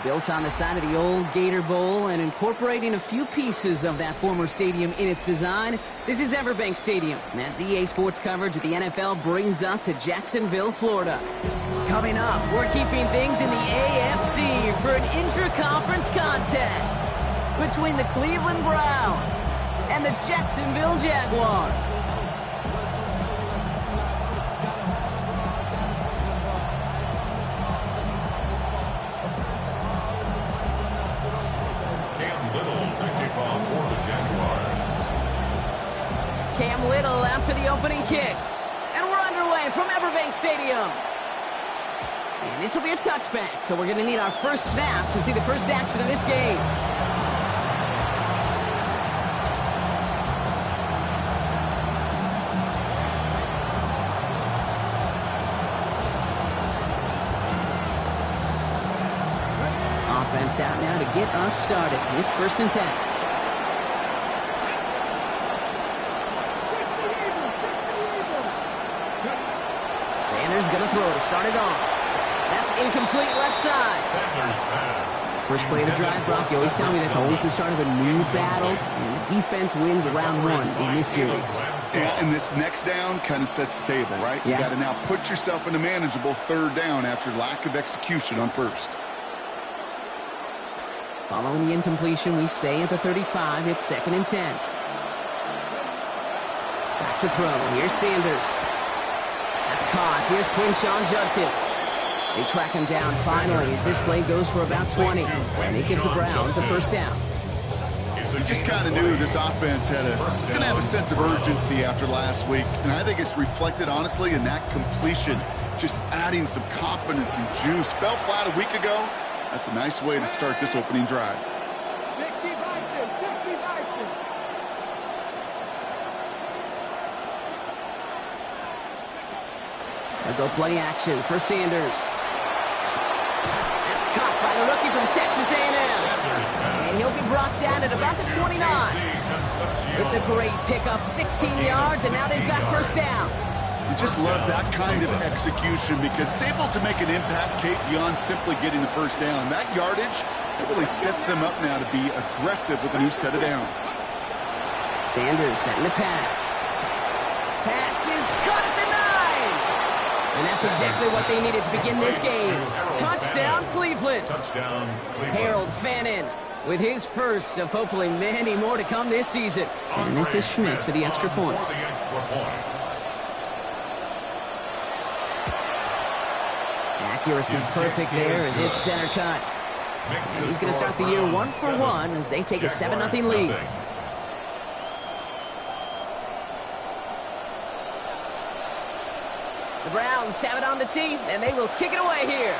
Built on the side of the old Gator Bowl and incorporating a few pieces of that former stadium in its design, this is Everbank Stadium, as EA Sports coverage of the NFL brings us to Jacksonville, Florida. Coming up, we're keeping things in the AFC for an intra-conference contest between the Cleveland Browns and the Jacksonville Jaguars. Cam Little after the opening kick. And we're underway from Everbank Stadium. And this will be a touchback, so we're going to need our first snap to see the first action of this game. Offense out now to get us started. It's 1st and 10. Going to throw to start it off. That's incomplete left side. First play of the drive, Brock. You always tell me that's always the start of a new battle, and the defense wins round 1 in this series. Yeah, and this next down kind of sets the table, right? Yeah. You got to now put yourself in a manageable 3rd down after lack of execution on 1st. Following the incompletion, we stay at the 35. It's 2nd and 10. Back to throw. Here's Sanders. That's caught. Here's Quinshon Judkins. They track him down finally as this play goes for about 20. And it gives the Browns a 1st down. You just kind of knew this offense was going to have a sense of urgency after last week. And I think it's reflected, honestly, in that completion. Just adding some confidence and juice. Fell flat a week ago. That's a nice way to start this opening drive. They'll go play action for Sanders. That's caught by the rookie from Texas A&M. And he'll be brought down at about the 29. It's a great pickup, 16 yards, and now they've got 1st down. You just love that kind of execution because it's able to make an impact, Kate, beyond simply getting the 1st down. That yardage, it really sets them up now to be aggressive with a new set of downs. Sanders setting the pass. Pass is caught at the 9. And that's exactly what they needed to begin this game. Touchdown, Cleveland. Harold Fannin with his first of hopefully many more to come this season. And this is Schmidt for the extra point. Accuracy perfect there as it's center cut. And he's going to start the year 1 for 1 as they take a 7-0 lead. The Browns have it on the tee, and they will kick it away here.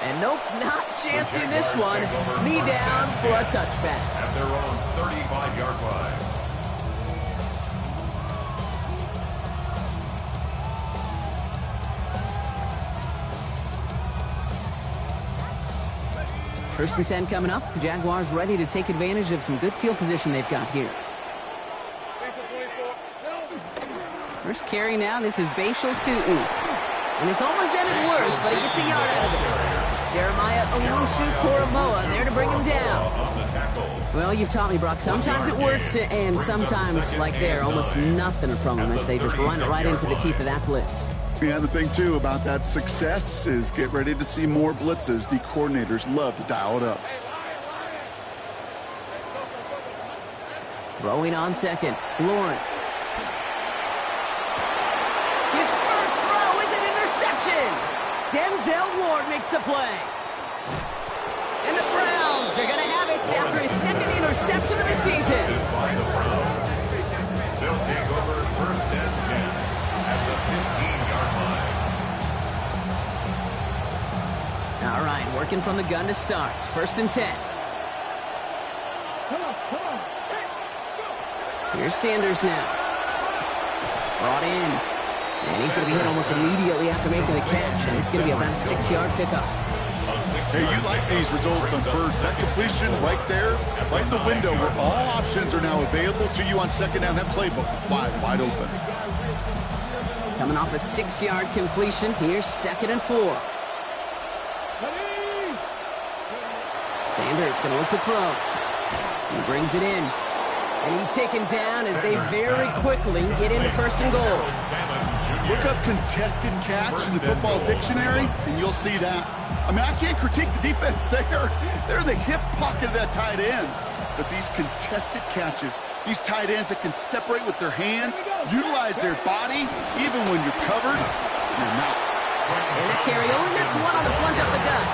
And nope, not chancing this one. Knee down for a touchback. At their own 35-yard line. First and 10 coming up. Jaguars ready to take advantage of some good field position they've got here. First carry now. This is Bashal Tutin. And this almost ended worse, but he gets a yard out of it. Jeremiah Owusu-Koramoah there to bring him down. Well, you've taught me, Brock. Sometimes it works, and sometimes, like there, almost nothing from them as they just run right into the teeth of that blitz. Yeah, the thing, too, about that success is get ready to see more blitzes. D coordinators love to dial it up. Throwing on second, Lawrence. His first throw is an interception. Denzel Ward makes the play. And the Browns are going to have it after his 2nd interception of the season. They'll take over 1st and 10 at the 15-yard line. All right, working from the gun to start. 1st and 10. Here's Sanders now. Brought in. And he's going to be hit almost immediately after making the catch. And it's going to be about a 6-yard pickup. Hey, you like these results on 1st. That completion right there, right in the window where all options are now available to you on 2nd down. That playbook wide open. Coming off a 6-yard completion. Here's 2nd and 4. Sanders going to look to throw. He brings it in. And he's taken down as they very quickly get into 1st and goal. Look up contested catch in the football dictionary, and you'll see that. I mean, I can't critique the defense. They're in the hip pocket of that tight end. But these contested catches, these tight ends that can separate with their hands, utilize their body, even when you're covered, you're not. And that carry only gets one on the plunge up the gut.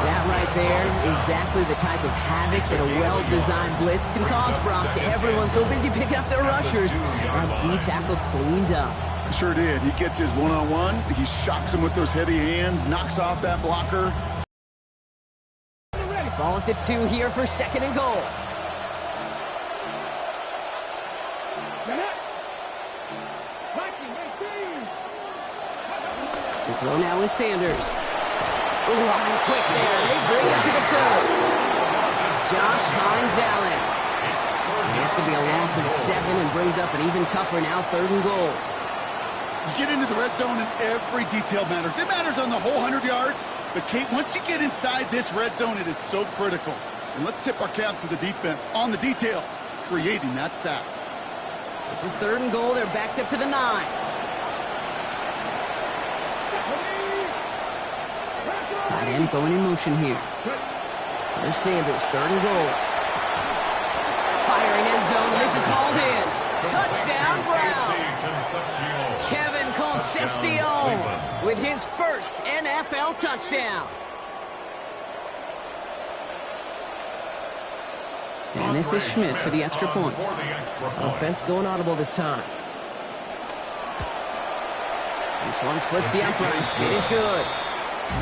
That right there, exactly the type of havoc that a well-designed blitz can cause, Brock. Everyone's so busy picking up their rushers. That D-tackle cleaned up. Sure did. He gets his one-on-one. He shocks him with those heavy hands, knocks off that blocker. Ball at the 2 here for 2nd and goal. To throw now is Sanders. Line quick there. They bring it to the 2. Josh Hines-Allen. And it's going to be a loss of 7 and brings up an even tougher now 3rd and goal. You get into the red zone and every detail matters. It matters on the whole 100 yards. But, Kate, once you get inside this red zone, it is so critical. And let's tip our cap to the defense on the details, creating that sack. This is 3rd and goal. They're backed up to the 9. Tight end going in motion here. There's Sanders, 3rd and goal. Firing end zone, and this is hauled in. Touchdown, Browns. Kevin Concepcion with his first NFL touchdown. And this is Schmidt for the extra point. Offense going audible this time. This one splits the uprights. It is good.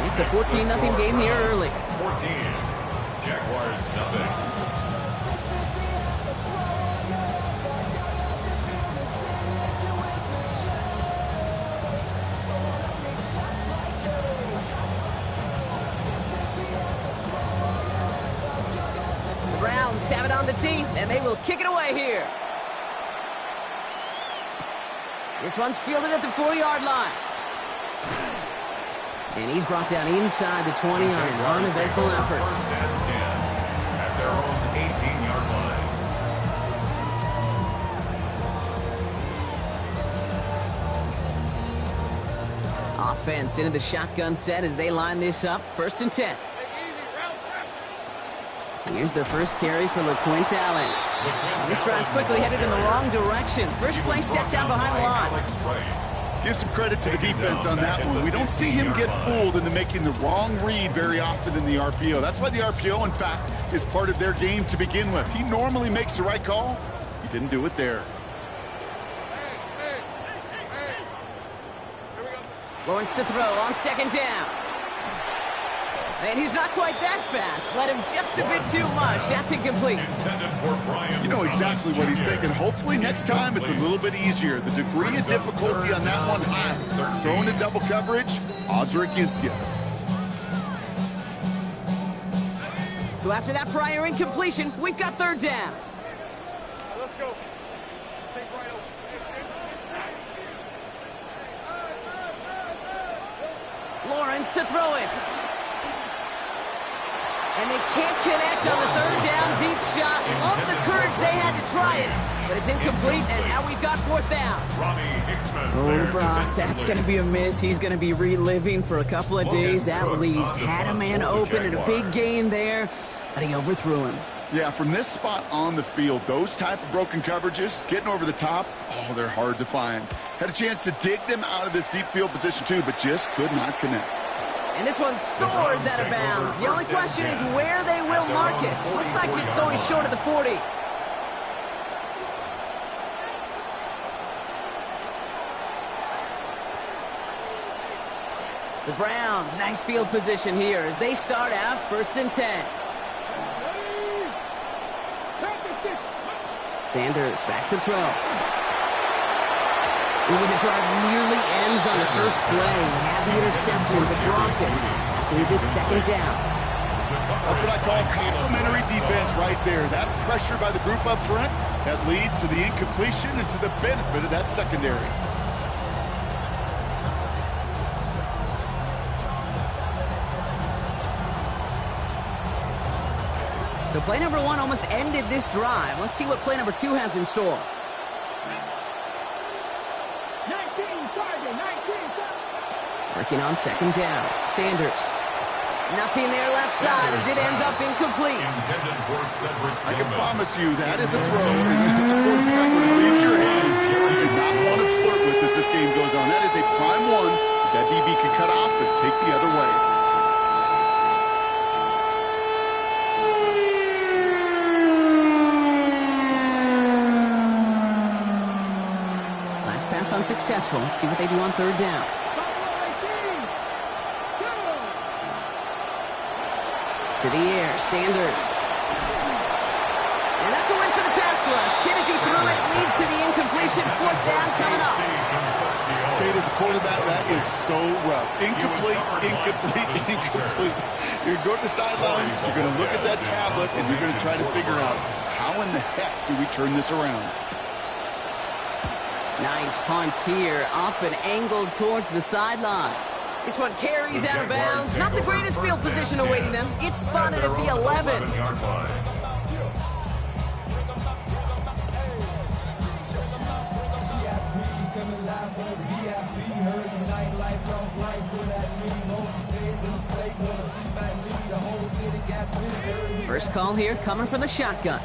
It's a 14-0 game here early. 14. Jaguars nothing. The Browns have it on the tee, and they will kick it away here. This one's fielded at the 4-yard line. And he's brought down inside the 20 on an uneventful effort. First and 10 at their own 18-yard line. Offense into the shotgun set as they line this up. 1st and 10. Here's their first carry for LeQuint Allen. This drive's quickly headed in the wrong direction. First play set down behind the line. Give some credit to the defense on that one. We don't see him get fooled into making the wrong read very often in the RPO. That's why the RPO, in fact, is part of their game to begin with. He normally makes the right call. He didn't do it there. Lawrence to throw on 2nd down. And he's not quite that fast. Let him just a bit too much. That's incomplete. You know exactly what he's thinking. Hopefully next time it's a little bit easier. The degree of difficulty on that one high. Throwing to double coverage, odds are against you. So after that prior incompletion, we've got 3rd down. Let's go. Take right over. Lawrence to throw it. And they can't connect on the 3rd down deep shot. Love the courage they had to try it, but it's incomplete, and now we've got 4th down. Oh, Brock, that's going to be a miss. He's going to be reliving for a couple of days at least. Had a man open in a big game there, but he overthrew him. Yeah, from this spot on the field, those type of broken coverages, getting over the top, oh, they're hard to find. Had a chance to dig them out of this deep field position too, but just could not connect. And this one soars out of bounds. The only question is where they will mark it. Looks like it's going short of the 40. The Browns, nice field position here as they start out 1st and 10. Sanders back to throw. Ooh, the drive nearly ends on the first play. He had the interception, but dropped it. That means it's 2nd down. That's what I call complimentary defense right there. That pressure by the group up front, that leads to the incompletion and to the benefit of that secondary. So play number 1 almost ended this drive. Let's see what play number 2 has in store. 19, target, 19, Working on second down. Sanders. Nothing there left side as it ends up incomplete. I can promise you that is a throw, and it's a quarterback when it leaves your hands. You do not want to flirt with as this game goes on. That is a prime one that DB can cut off and take the other way. Last pass unsuccessful. Let's see what they do on third down. To the air, Sanders. And that's a win for the pass rush. Shit as he threw it, leads to the incompletion. Fourth down coming up. Kate, as a quarterback, that is so rough. Incomplete, incomplete, incomplete. You're going to the sidelines, you're going to look at that tablet, and you're going to try to figure out how in the heck do we turn this around. Nice punch here, up and angled towards the sideline. This one carries out of bounds. Not the greatest field position awaiting them. It's spotted at the 11. First call here coming from the shotgun.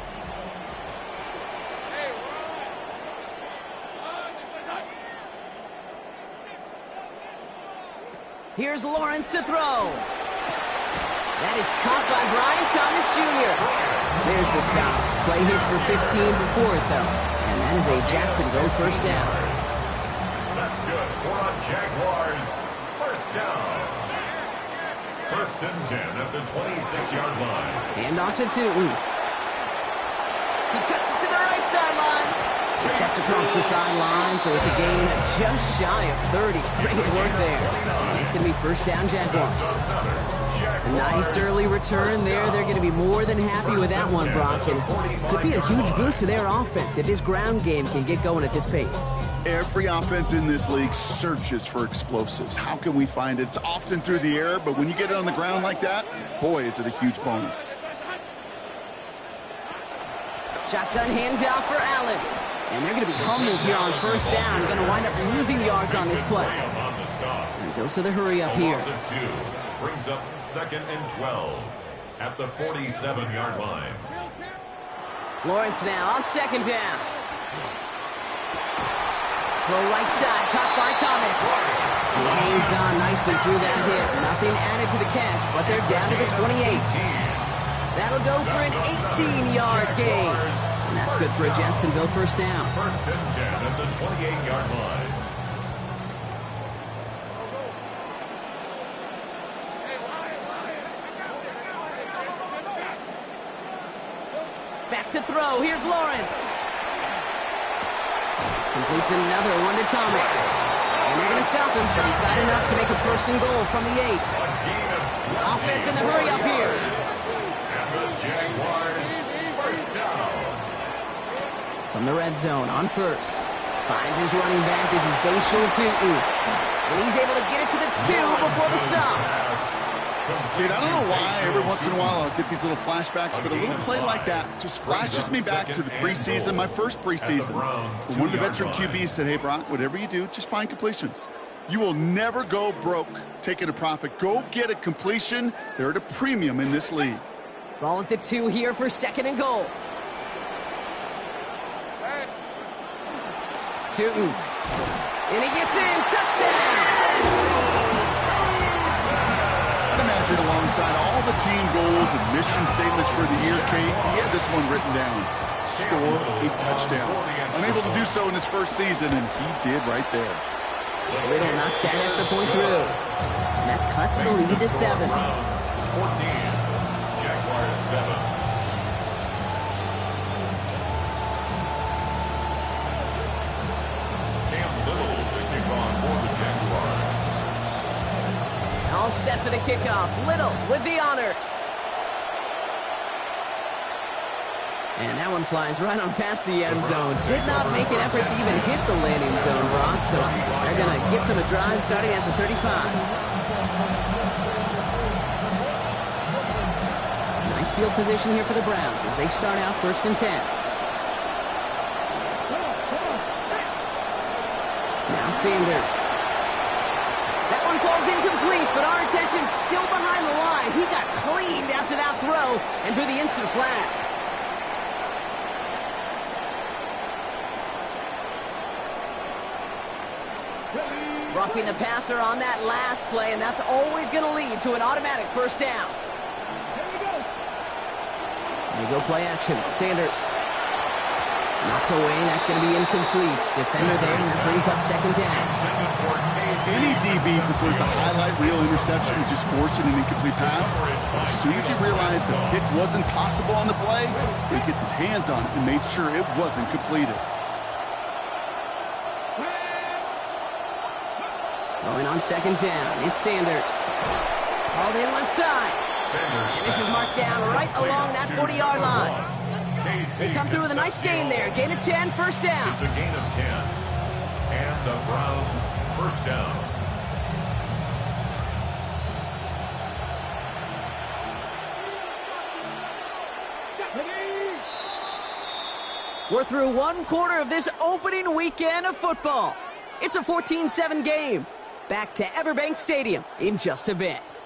Here's Lawrence to throw. That is caught by Brian Thomas Jr. There's the stop. Play hits for 15 before it, though. And that is a Jacksonville first down. That's good for a Jaguars first down. First and 10 at the 26-yard line. Hand off to Tootin. He cuts it to the right sideline. He steps across the sideline, so it's a gain just shy of 30. Great work there. And it's going to be first down, Jaguars. A nice early return there. They're going to be more than happy with that one, Brock. And could be a huge boost to their offense if this ground game can get going at this pace. Every offense in this league searches for explosives. How can we find it? It's often through the air, but when you get it on the ground like that, boy, is it a huge bonus. Shotgun handoff for Allen. And they're going to be humbled here on first down. Going to wind up losing yards on this play. And dose of the hurry up here. Brings up second and 12 at the 47-yard line. Lawrence now on second down. Throw right side, caught by Thomas. He hangs on nicely through that hit. Nothing added to the catch, but they're down to the 28. That'll go for an 18-yard gain. And that's good for a Jacksonville first down. First and 10 at the 28-yard line. Back to throw. Here's Lawrence. Completes another one to Thomas. And they're going to stop him, but he got enough to make a first and goal from the 8. Offense in the hurry up here. And the Jaguars first down. From the red zone on first. Finds his running back. This is Bashal Tootin. And he's able to get it to the 2 before the stop. Dude, I don't know why every once in a while I'll get these little flashbacks, but a little play like that just flashes me back to the preseason, my first preseason. One of the veteran QBs said, hey, Brock, whatever you do, just find completions. You will never go broke taking a profit. Go get a completion. They're at a premium in this league. Ball at the 2 here for second and goal. Tootin. And he gets in. Touchdown! Imagine alongside all the team goals and mission statements for the year, Kate, he had this one written down. Score a touchdown. Unable to do so in his first season, and he did right there. Little knocks that extra point through. And that cuts the lead to 7. 14. Jaguars 7. All set for the kickoff. Little with the honors. And that one flies right on past the end zone. Did not make an effort to even hit the landing zone, Brock. So they're going to gift him a drive starting at the 35. Nice field position here for the Browns as they start out 1st and 10. Now Sanders. That one falls incomplete, but our attention's still behind the line. He got cleaned after that throw and drew the instant flag. Roughing the passer on that last play, and that's always going to lead to an automatic 1st down. They go play action. Sanders. Knocked away, that's going to be incomplete. Defender there, and that brings up 2nd down. Any DB prefers a highlight reel interception and just forcing an incomplete pass. As soon as he realized the pick wasn't possible on the play, he gets his hands on it and made sure it wasn't completed. Going on 2nd down, it's Sanders. Hauled in left side. And this is marked down right along that 40-yard line. They come through with a nice gain there. Gain of 10, 1st down. It's a gain of 10. And the Browns 1st down. We're through 1/4 of this opening weekend of football. It's a 14-7 game. Back to Everbank Stadium in just a bit.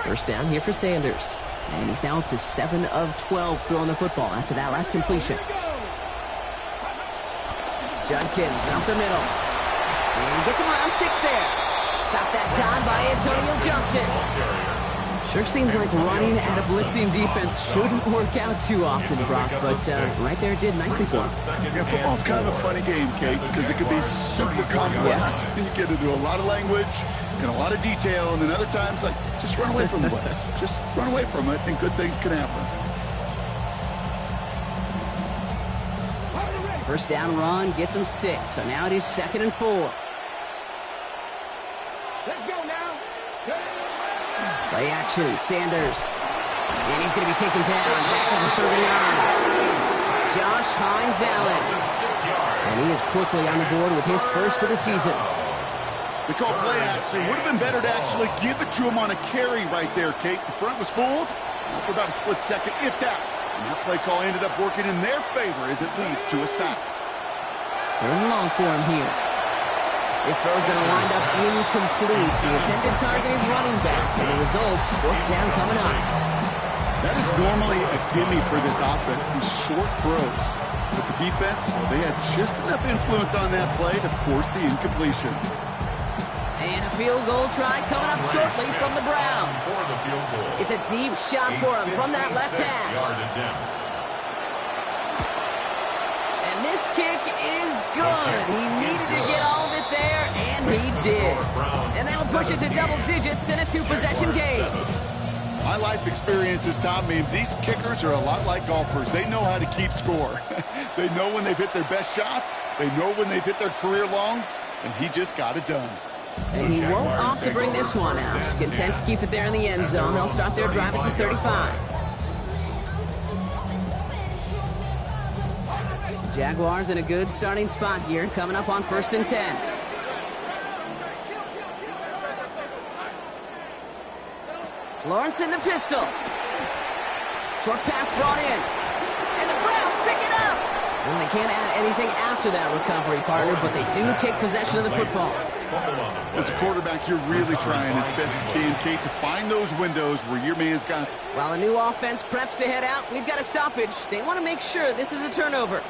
First down here for Sanders. And he's now up to 7 of 12 throwing the football after that last completion. Judkins up the middle. And he gets him around 6 there. Stopped that time by Antonio Johnson. Sure seems like running at a blitzing defense shouldn't work out too often, Brock, but right there it did nicely for him. Yeah, football's kind of a funny game, Kate, because it can be super complex. Yeah. You get into a lot of language and a lot of detail, and then other times, like, just run away from the blitz. Just run away from it, and good things can happen. First down run gets him 6, so now it is 2nd and 4. Let's go now. Play action, Sanders. And he's going to be taken down back at the 30-yard. Josh Hines-Allen. And he is quickly on the board with his 1st of the season. They call play action. Would have been better to actually give it to him on a carry right there, Kate. The front was fooled for about a split second, if that. And that play call ended up working in their favor as it leads to a sack. 3rd and long for him here. This throw is going to wind up incomplete. The intended target is running back, and the results, 4th down coming up. That is normally a gimme for this offense, these short throws. But the defense, well, they had just enough influence on that play to force the incompletion. And a field goal try coming up shortly from the Browns. It's a deep shot for him from that left hash. And this kick is good. He needed to get all of it there, and he did. And that'll push it to double digits in a 2-possession game. My life experience has taught me these kickers are a lot like golfers. They know how to keep score. They know when they've hit their best shots. They know when they've hit their career longs, and he just got it done. And he won't opt to bring this one out. He's content to keep it there in the end zone. They'll start their drive at the 35. Jaguars in a good starting spot here, coming up on 1st and 10. Lawrence in the pistol. Short pass brought in. And the Browns pick it up. Well, they can't add anything after that recovery, partner, but they do take possession of the football. As a quarterback, you're really trying as best you can, Kate, to find those windows where your man's got. While a new offense preps to head out, we've got a stoppage. They want to make sure this is a turnover.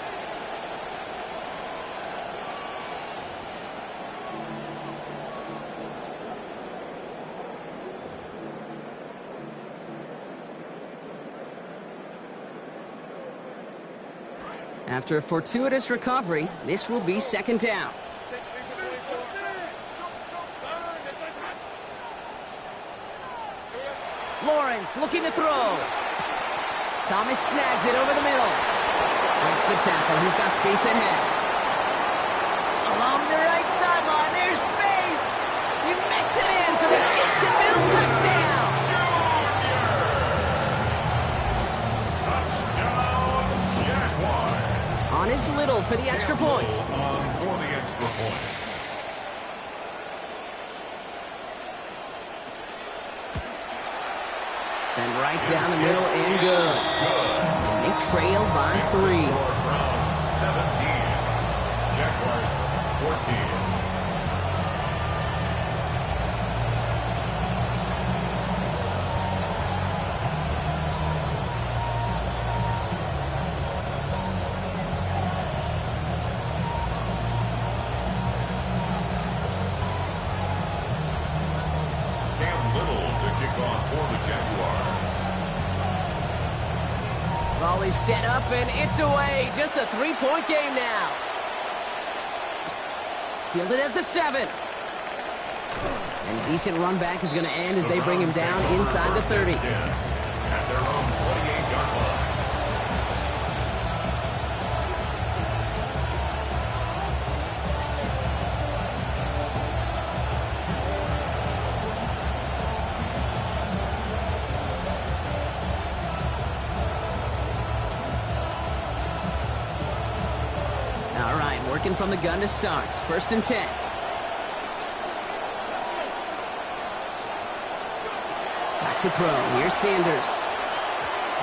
After a fortuitous recovery, this will be 2nd down. Lawrence looking to throw. Thomas snags it over the middle. Breaks the tackle. He's got space ahead. Along the right sideline, there's space. He makes it in for the Jacksonville touchdown. On his little for the extra point. Sent right down the middle and good. And they trail by 3. Browns 17. Jaguars 14. Volley set up, and it's away. Just a 3-point game now. Fielded at the 7. And decent run back is going to end as they bring him down inside the 30. At their own 28-yard line. Working from the gun to start. 1st and 10. Back to throw. Here's Sanders.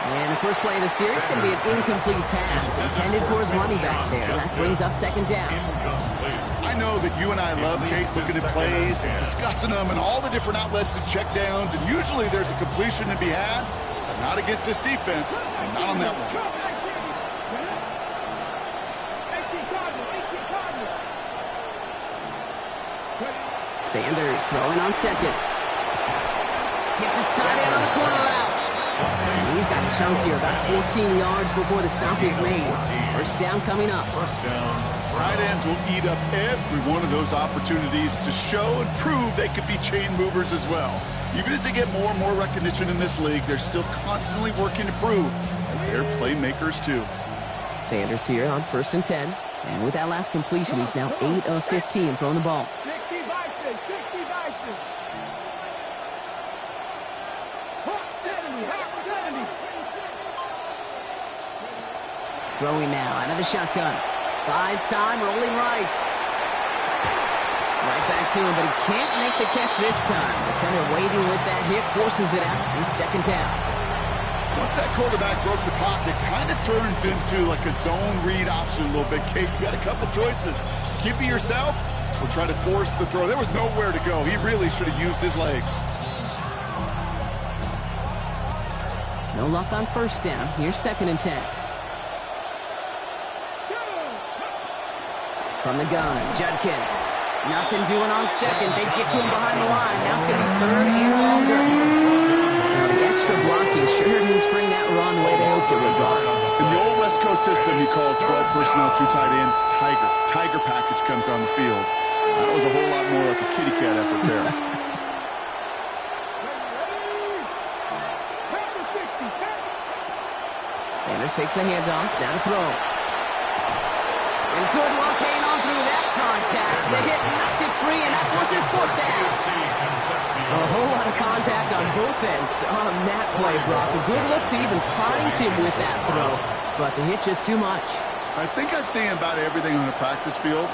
And the first play of the series is going to be an incomplete pass intended for his running back there. That brings up 2nd down. I know that you and I love, Kate, looking at plays and discussing them and all the different outlets and checkdowns, and usually there's a completion to be had, but not against this defense, and not on that one. Sanders throwing on 2nd. Hits his tight end on the corner route. And he's got a chunk here, about 14 yards before the stop is made. 1st down coming up. Tight ends will eat up every one of those opportunities to show and prove they could be chain movers as well. Even as they get more and more recognition in this league, they're still constantly working to prove that they're playmakers too. Sanders here on 1st and 10. And with that last completion, he's now 8 of 15 throwing the ball. Throwing now out of the shotgun. Buys time, rolling right. Right back to him, but he can't make the catch this time. Defender waiting with that hit, forces it out. It's 2nd down. Once that quarterback broke the pocket, kind of turns into like a zone read option a little bit, Kate. You got a couple choices. Keep it yourself or try to force the throw. There was nowhere to go. He really should have used his legs. No luck on 1st down. Here's 2nd and 10. From the gun, Judkins. Nothing doing on 2nd. They get to him behind the line. Now it's going to be 3rd and longer. Now the extra blocking sure didn't spring that run the way they hoped it would, Brock. In the old West Coast system, you call 12 personnel, 2 tight ends, Tiger. Tiger package comes on the field. That was a whole lot more like a kitty cat effort there. Sanders takes the handoff. Now to throw. And good luck hanging on through that contact. The hit knocked it free, and that forces 4th down. A whole lot of contact on both ends on that play, Brock. A good look to even find him with that throw, but the hit just too much. I think I've seen about everything on a practice field.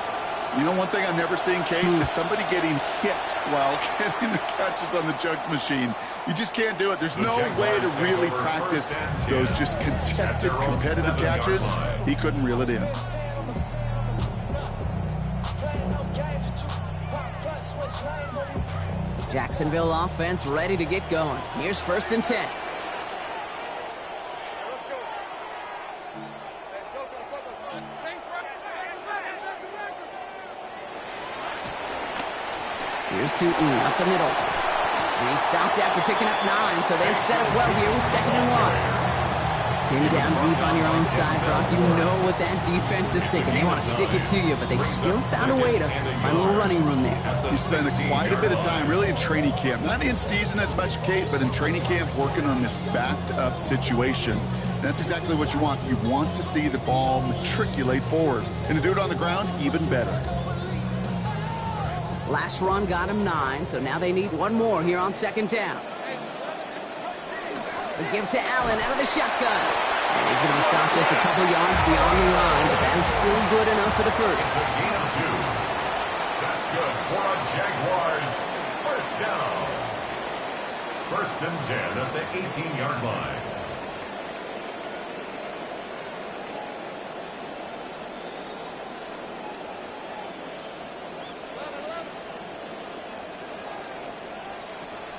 You know, one thing I've never seen, Kate, is somebody getting hit while getting the catches on the jugs machine. You just can't do it. There's no way to really practice those just contested, competitive catches. He couldn't reel it in. Jacksonville offense ready to get going. Here's 1st and 10. Here's Tootin up the middle. And he stopped after picking up 9, so they've set up well here with 2nd and 1. Pinned down deep on your own side, Brock. You know what that defense is thinking. They want to stick it to you, but they still found a way to find a little running room there. He spent quite a bit of time really in training camp. Not in season as much, Kate, but in training camp working on this backed-up situation. And that's exactly what you want. You want to see the ball matriculate forward. And to do it on the ground, even better. Last run got him 9, so now they need one more here on 2nd down. They give to Allen out of the shotgun. And he's going to be stopped just a couple yards beyond the line, but that is still good enough for the 1st. Gain of 2. That's good for a Jaguars 1st down. First and 10 at the 18-yard line.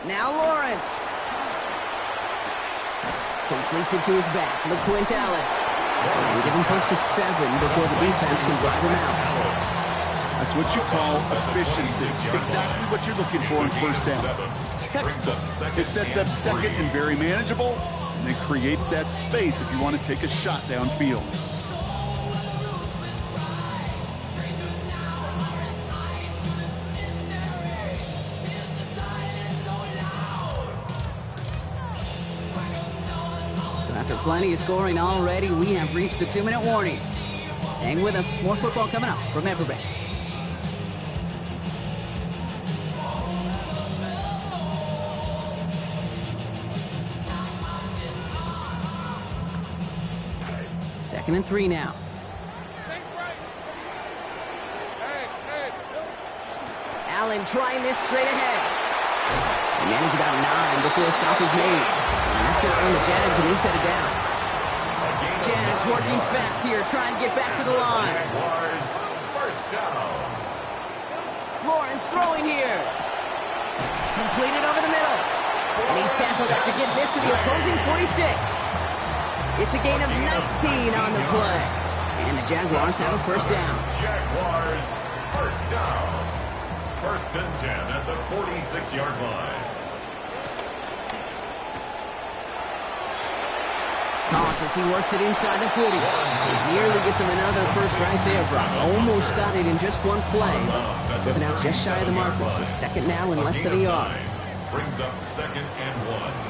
Now Lawrence. Completes it to his back. LeQuint-Allen. They give him close to 7 before the defense can drive him out. That's what you call efficiency. Exactly what you're looking for in first down. Textbook. It sets up second and very manageable, and then creates that space if you want to take a shot downfield. So after plenty of scoring already, we have reached the 2-minute warning. Hang with us. More football coming up from Everbank. Second and 3 now. Allen trying this straight ahead. They manage about 9 before a stop is made. And that's going to earn the Jags a new set of downs. Jags working fast here, trying to get back to the line. Jaguars, first down. Lawrence throwing here. Completed over the middle. And he's tackled after getting this to the opposing 46. It's a gain of 19 on the play. And the Jaguars have a first down. Jaguars, first down. First and 10 at the 46-yard line. Collins as he works it inside the 40. He nearly gets him another first right there, Brock. Almost got it in just one play. Driven out just shy of the marker. So second now in less than a yard. Brings up second and 1.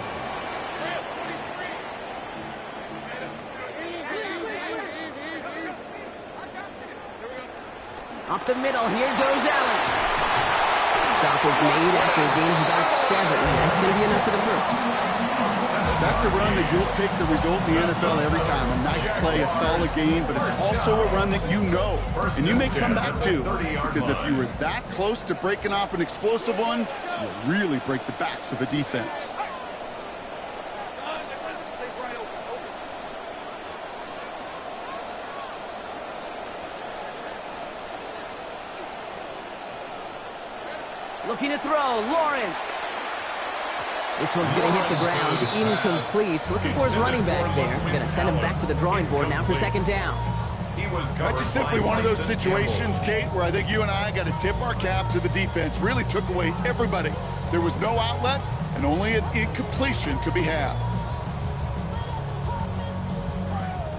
Up the middle, here goes Allen. Stop is made after a gain of about 7. That's going to be enough for the first. That's a run that you'll take the result in the NFL every time. A nice play, a solid game, but it's also a run that you know, and you may come back to. Because if you were that close to breaking off an explosive one, you'll really break the backs of a defense. Looking to throw, Lawrence. This one's going to hit the ground, incomplete. Looking for his running back there. Going to send him back to the drawing board now for second down. That's just simply one of those situations, Kate, where I think you and I got to tip our cap to the defense. Really took away everybody. There was no outlet, and only an incompletion could be had.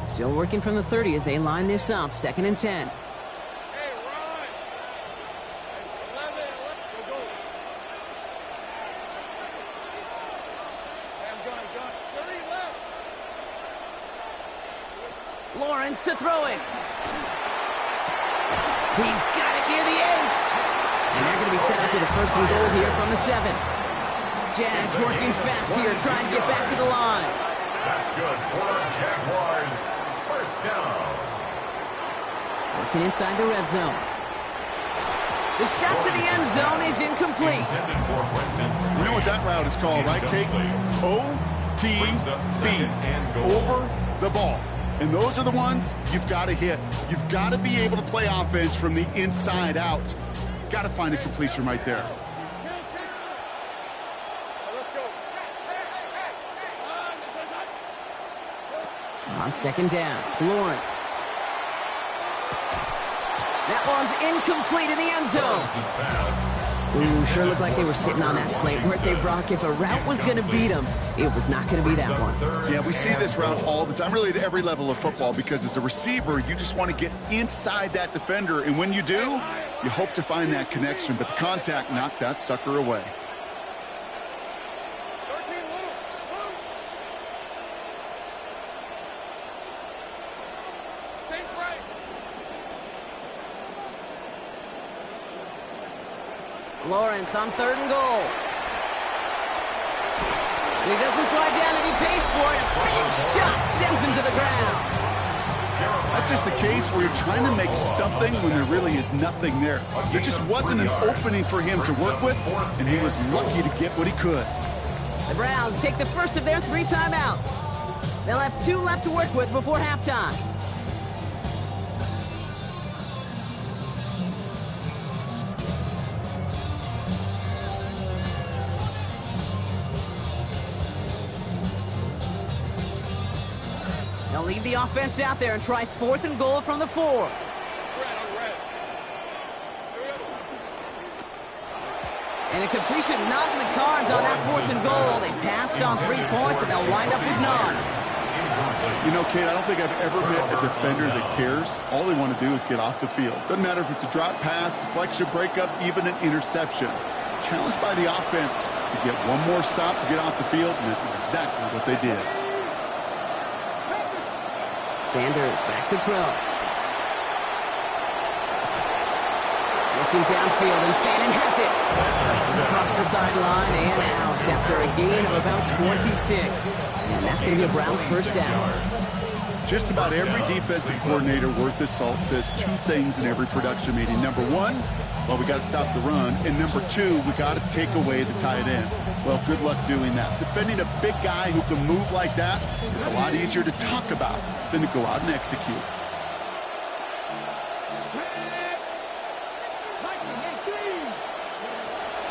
Still working from the 30 as they line this up, second and 10. Lawrence to throw it. He's got it near the 8. And they're going to be set up with a first and goal here from the 7. Jags working fast here, trying to get back to the line. That's good for the Jaguars. First down. Working inside the red zone. The shot to the end zone is incomplete. You know what that route is called, right, Kate? OTB. Over the ball. And those are the ones you've got to hit. You've got to be able to play offense from the inside out. Got to find a completion right there. On second down, Lawrence. That one's incomplete in the end zone. Ooh, sure looked like they were sitting on that slate, weren't they, Brock? If a route was going to beat them, it was not going to be that one. Yeah, we see this route all the time, really at every level of football, because as a receiver, you just want to get inside that defender, and when you do, you hope to find that connection, but the contact knocked that sucker away. Lawrence on third and goal. And he doesn't slide down and he pays for it. A big shot sends him to the ground. That's just the case where you're trying to make something when there really is nothing there. There just wasn't an opening for him to work with, and he was lucky to get what he could. The Browns take the first of their 3 timeouts. They'll have 2 left to work with before halftime. They'll leave the offense out there and try 4th and goal from the 4. And a completion not in the cards on that 4th and goal. They passed on 3 points, and they'll wind up with none. You know, Kate, I don't think I've ever met a defender that cares. All they want to do is get off the field. Doesn't matter if it's a drop pass, deflection, breakup, even an interception. Challenged by the offense to get one more stop to get off the field, and that's exactly what they did. Sanders back to throw. Looking downfield, and Fannin has it. Across the sideline and out after a gain of about 26. And that's going to be a Browns first down. Just about every defensive coordinator worth his salt says 2 things in every production meeting. Number 1, well, we got to stop the run. And number 2, we got to take away the tight end. Well, good luck doing that. Defending a big guy who can move like that, it's a lot easier to talk about than to go out and execute.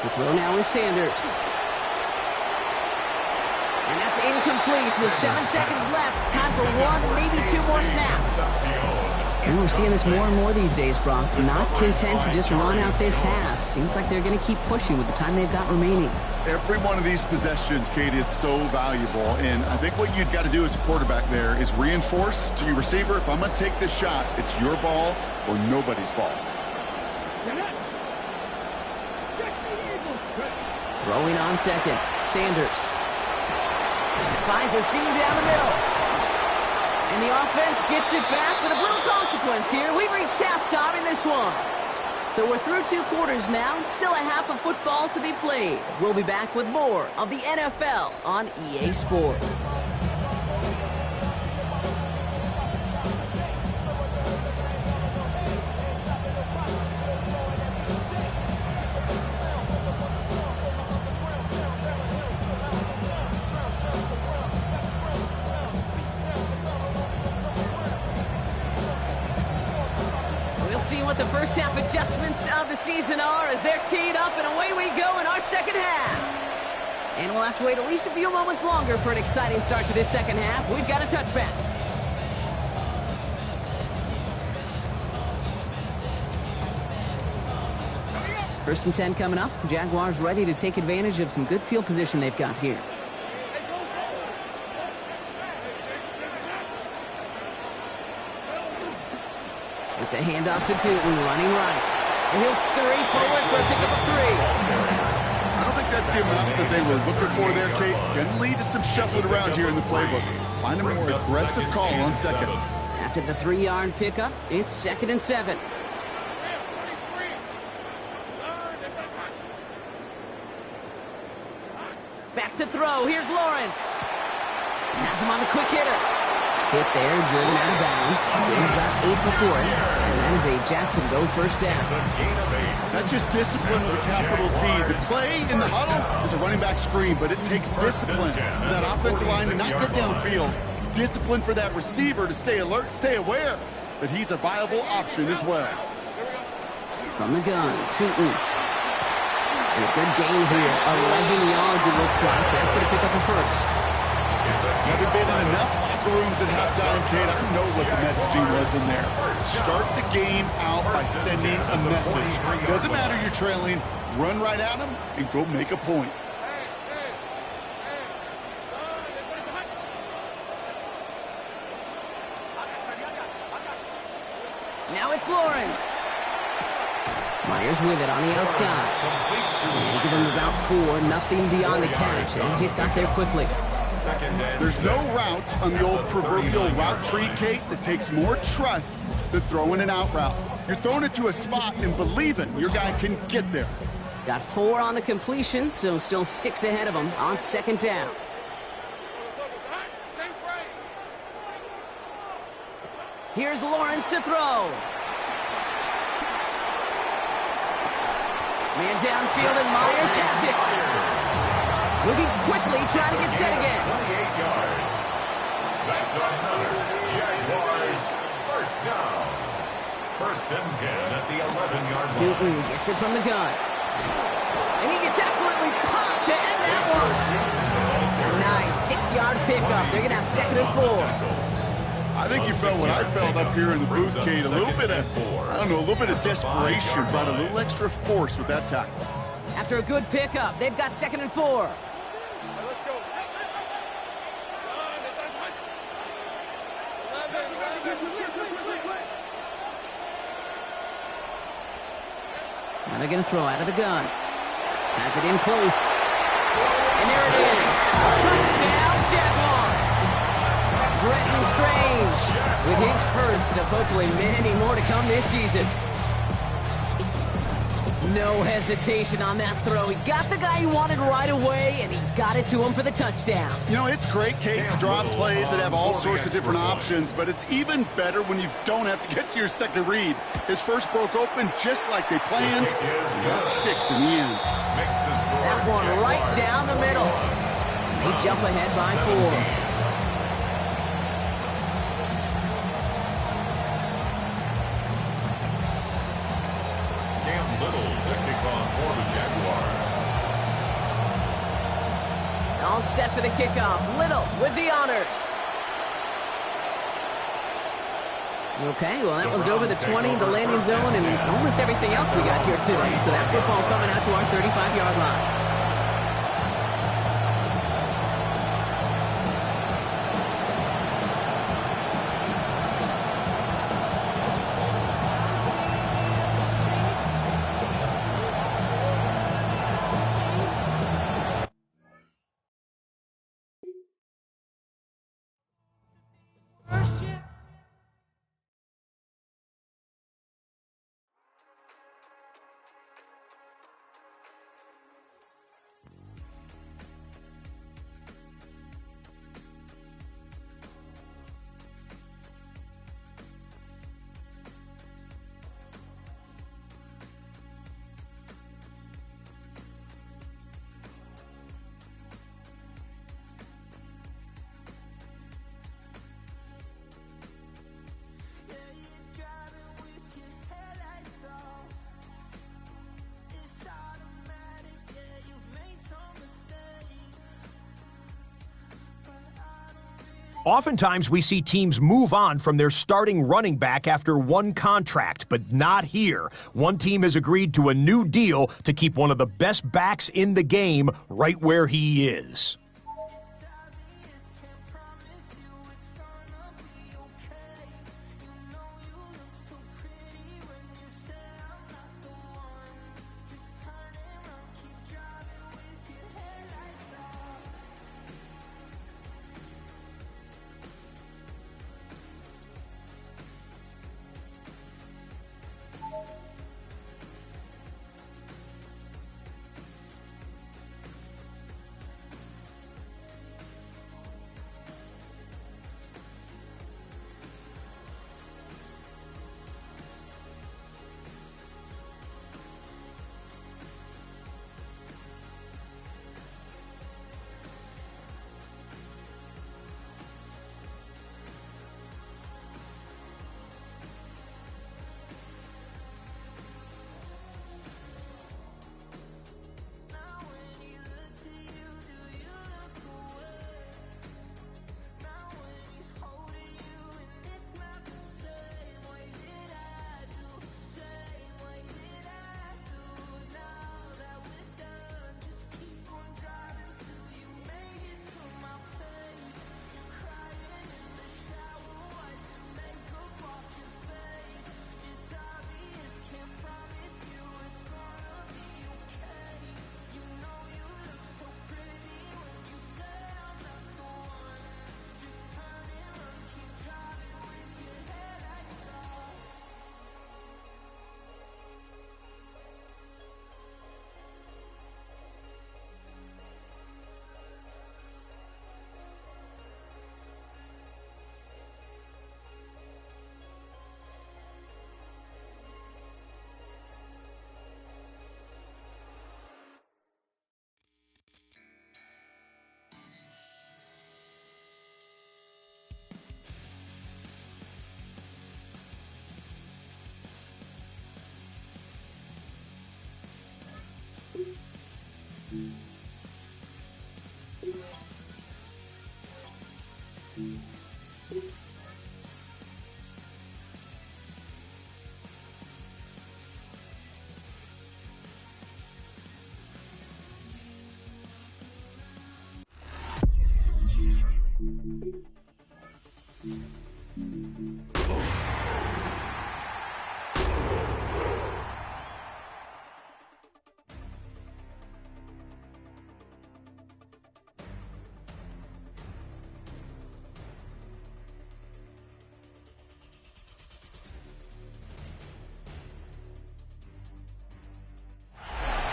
To throw now is Sanders. And that's incomplete. There's 7 seconds left. Time for 1, maybe 2 more snaps. And we're seeing this more and more these days, Brock. Not content to just run out this half. Seems like they're going to keep pushing with the time they've got remaining. Every one of these possessions, Kate, is so valuable. And I think what you've got to do as a quarterback there is reinforce to your receiver, if I'm going to take this shot, it's your ball or nobody's ball. Throwing on second, Sanders. Finds a seam down the middle. And the offense gets it back with a little consequence here. We've reached halftime in this one. So we're through 2 quarters now. Still a half of football to be played. We'll be back with more of the NFL on EA Sports. See what the first half adjustments of the season are as they're teed up, and away we go in our second half. And we'll have to wait at least a few moments longer for an exciting start to this second half. We've got a touchback. First and 10 coming up. Jaguars ready to take advantage of some good field position they've got here. It's a handoff to Tootin, running right. And he'll scurry forward for a pickup of 3. I don't think that's the amount that they were looking for there, Kate. Going to lead to some shuffling around here in the playbook. Find a more aggressive call on second. After the 3-yard pickup, it's 2nd and 7. Back to throw. Here's Lawrence. Has him on the quick hitter. Hit there, driven out of bounds. They've got 8 before it, and that is a Jacksonville first down. That's just discipline with a capital D. The play in the huddle is a running back screen, but it takes discipline for that offensive line to not get downfield. Discipline for that receiver to stay alert, stay aware that he's a viable option as well. From the gun, Tootin. And a good gain here. 11 yards, it looks like. That's going to pick up a first. Haven't been in enough locker rooms at halftime, Kate. I don't know what the messaging was in there. Start the game out by sending a message. Doesn't matter you're trailing. Run right at them and go make a point. Now it's Lawrence. Myers with it on the outside. And give him about 4, nothing beyond the catch. That hit got there quickly. There's no route on the old proverbial route tree, Kate, that takes more trust than throwing an out route. You're throwing it to a spot and believing your guy can get there. Got 4 on the completion, so still 6 ahead of him on 2nd down. Here's Lawrence to throw. Man downfield, and Myers has it. Moving quickly, trying to get set again. 28 yards. That's another Jaguars first down. First and 10 at the 11-yard line. Newton gets it from the gun. And he gets absolutely popped to end that one. A nice 6-yard pickup. They're going to have 2nd and 4. I think you felt what I felt up here in the booth, Kate. A little bit of, a little bit of desperation, but a little extra force with that tackle. After a good pickup, they've got 2nd and 4. Now they're going to throw out of the gun. Has it in close. And there it is. Touchdown, Jaguars. Brenton Strange with his first of hopefully many more to come this season. No hesitation on that throw. He got the guy he wanted right away, and he got it to him for the touchdown. You know, it's great, Kate, to draw plays that have all sorts of different options, but it's even better when you don't have to get to your second read. His first broke open just like they planned. That's 6 in the end. That one right down the middle. They jump ahead by 4. All set for the kickoff. Little with the honors. Okay, well, that one's over the 20, the landing zone, and almost everything else we got here today. So that football coming out to our 35-yard line. Oftentimes, we see teams move on from their starting running back after one contract, but not here. One team has agreed to a new deal to keep one of the best backs in the game right where he is.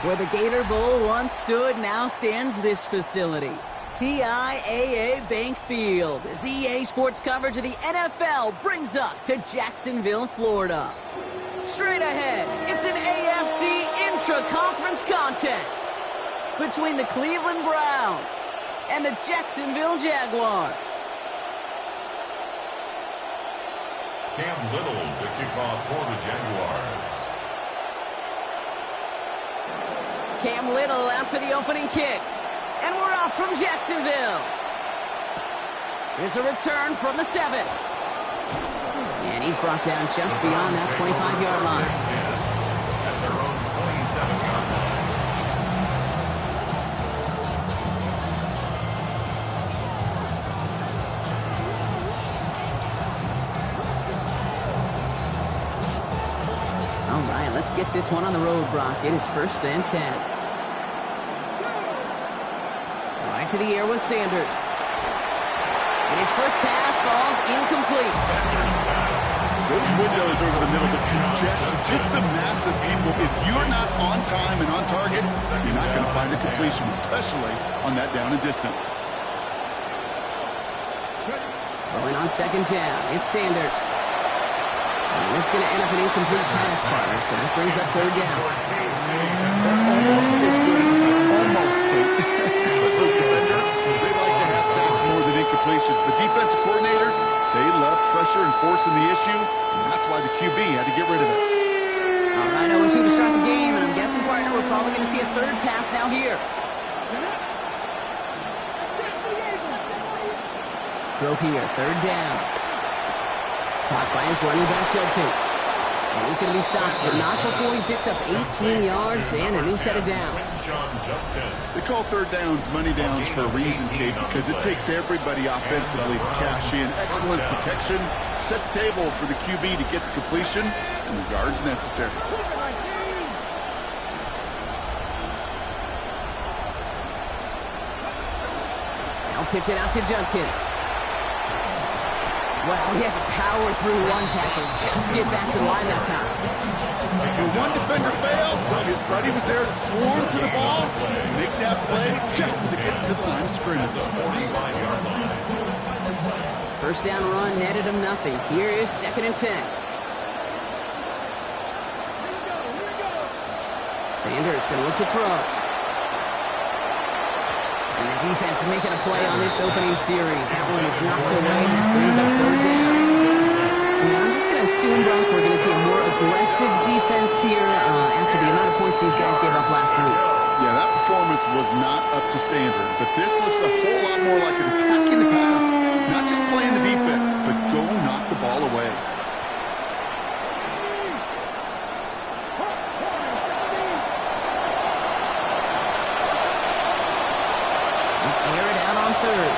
Where the Gator Bowl once stood, now stands this facility. TIAA Bank Field. As EA Sports coverage of the NFL brings us to Jacksonville, Florida. Straight ahead, it's an AFC intra-conference contest between the Cleveland Browns and the Jacksonville Jaguars. Cam Little to kick off for the Jaguars. Cam Little out for the opening kick. And we're off from Jacksonville. Here's a return from the 7. And he's brought down just beyond that 25-yard line. At their own 27-yard line. All right, let's get this one on the road, Brock. It is 1st and 10. Right to the air with Sanders. And his first pass falls incomplete. Those windows over the middle, the congestion, just the mass of people. If you're not on time and on target, you're not going to find a completion, especially on that down and distance. Going on 2nd down, it's Sanders. And this is going to end up an incomplete pass, partner, so that brings up 3rd down. That's almost as good as it's almost good. Those defenders, they like to have sacks more than incompletions. But defensive coordinators, they love pressure and forcing the issue, and that's why the QB had to get rid of it. All right, 0-2 to start the game, and I'm guessing, partner, we're probably going to see a 3rd pass now here. Throw here, 3rd down. Caught by his running back, Judkins. And he's going to be stopped, but not before he picks up 18 yards and a new set of downs. They call 3rd downs money downs for a reason, Kate, because it takes everybody offensively to cash in. Excellent protection, set the table for the QB to get the completion and the yards necessary. Now pitch it out to Judkins. Well, he had to power through one tackle just to get back to the line that time. When one defender failed, well, his buddy was there to swarm to the ball and make that play just as it gets to the line of scrimmage. 45-yard line. 1st down run netted him nothing. Here is 2nd and 10. Sanders going to look to throw. And the defense making a play on this opening series. That one is knocked away, and that brings up 3rd down. And I'm just going to assume, Brock, we're going to see a more aggressive defense here after the amount of points these guys gave up last week. Yeah, that performance was not up to standard, but this looks a whole lot more like an attacking the pass. Not just playing the defense, but go knock the ball away. Air it out on 3rd.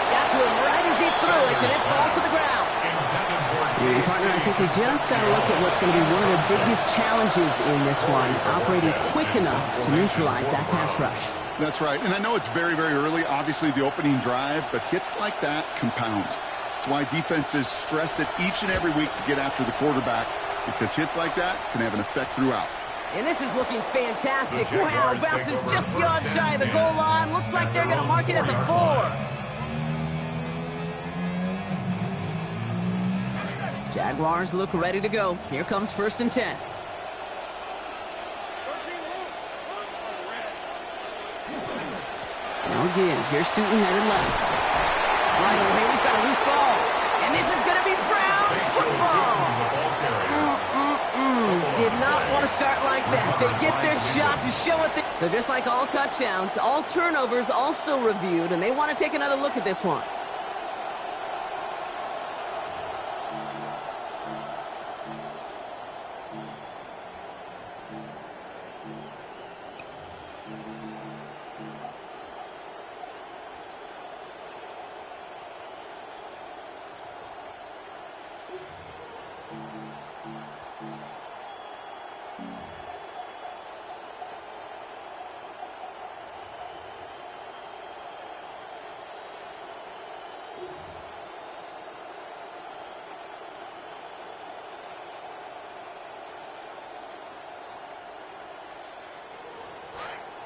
Got to him right as he threw it, and it falls to the ground. And partner, I think we just got to look at what's going to be one of their biggest challenges in this one, operating quick enough to neutralize that pass rush. That's right, and I know it's very, very early, obviously the opening drive, but hits like that compound. That's why defenses stress it each and every week to get after the quarterback, because hits like that can have an effect throughout. And this is looking fantastic. Wow, bounces just yard shy of the goal line. Looks like they're going to mark it at the 4. Jaguars look ready to go. Here comes 1st and 10. Now again, here's Tootin headed left. Right away, we've got a loose ball. And this is going to be Browns football. Did not want to start like that. They get their shot to show it. So just like all touchdowns, all turnovers also reviewed, and they want to take another look at this one.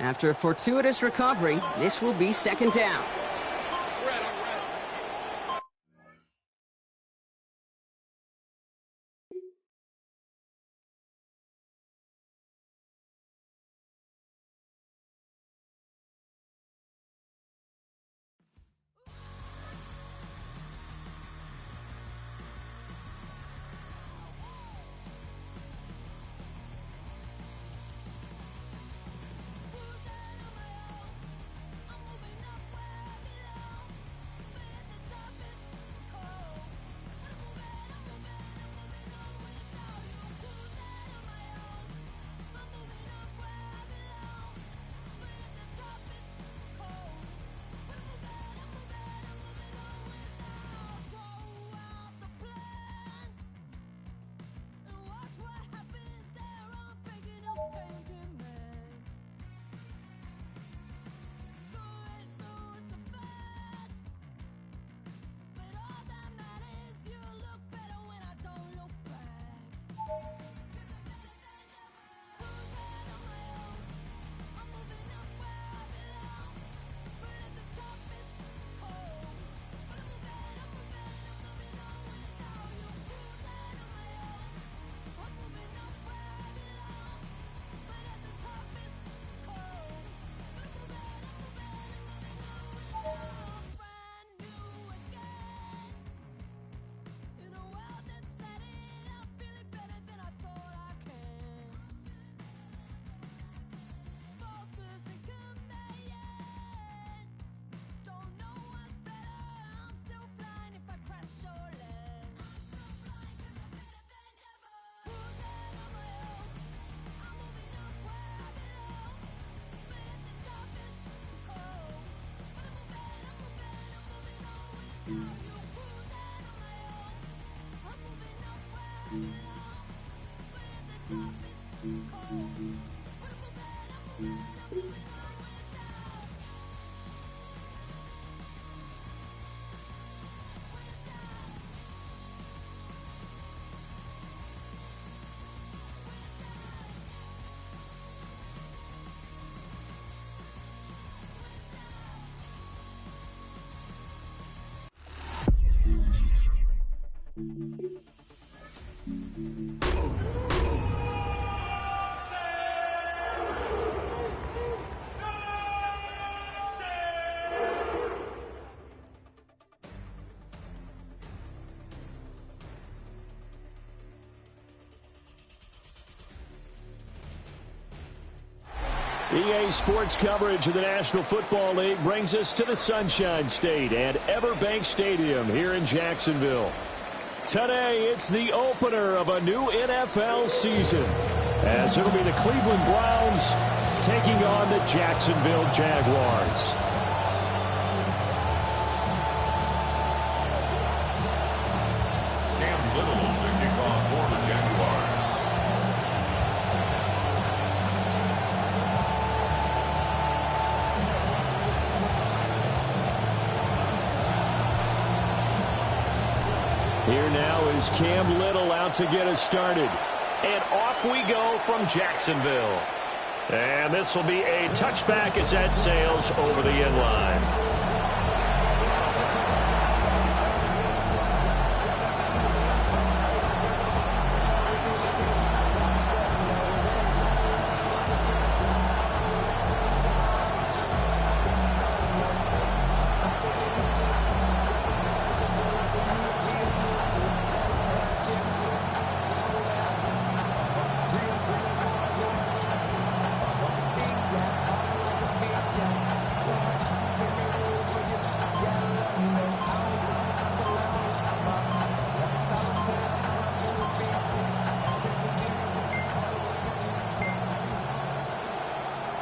After a fortuitous recovery, this will be second down. EA Sports coverage of the National Football League brings us to the Sunshine State and Everbank Stadium here in Jacksonville. Today, it's the opener of a new NFL season, as it'll be the Cleveland Browns taking on the Jacksonville Jaguars. Cam Little, the kickoff for the Jaguars. Here now is Cam Little out to get us started. And off we go from Jacksonville. And this will be a touchback as that sails over the end line.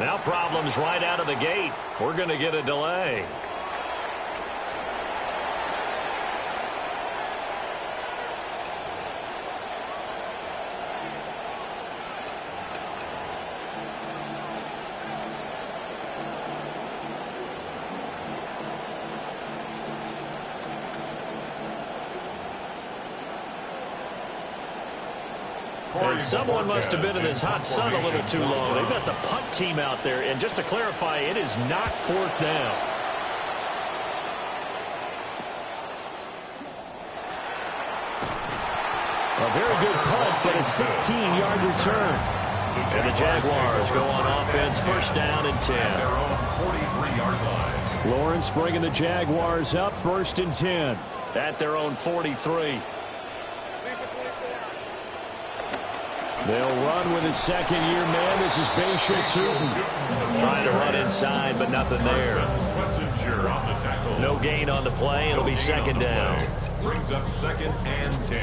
Now problems right out of the gate. We're going to get a delay. And someone must have been in this hot sun a little too long. They've got the punt team out there. And just to clarify, it is not 4th down. A very good punt, but a 16-yard return. And the Jaguars go on offense, 1st down and 10. Lawrence bringing the Jaguars up, 1st and 10 at their own 43. They'll run with his second-year man. This is Bashir Tootin. Trying to run inside, but nothing there. No gain on the play. It'll be 2nd down. Brings up 2nd and 10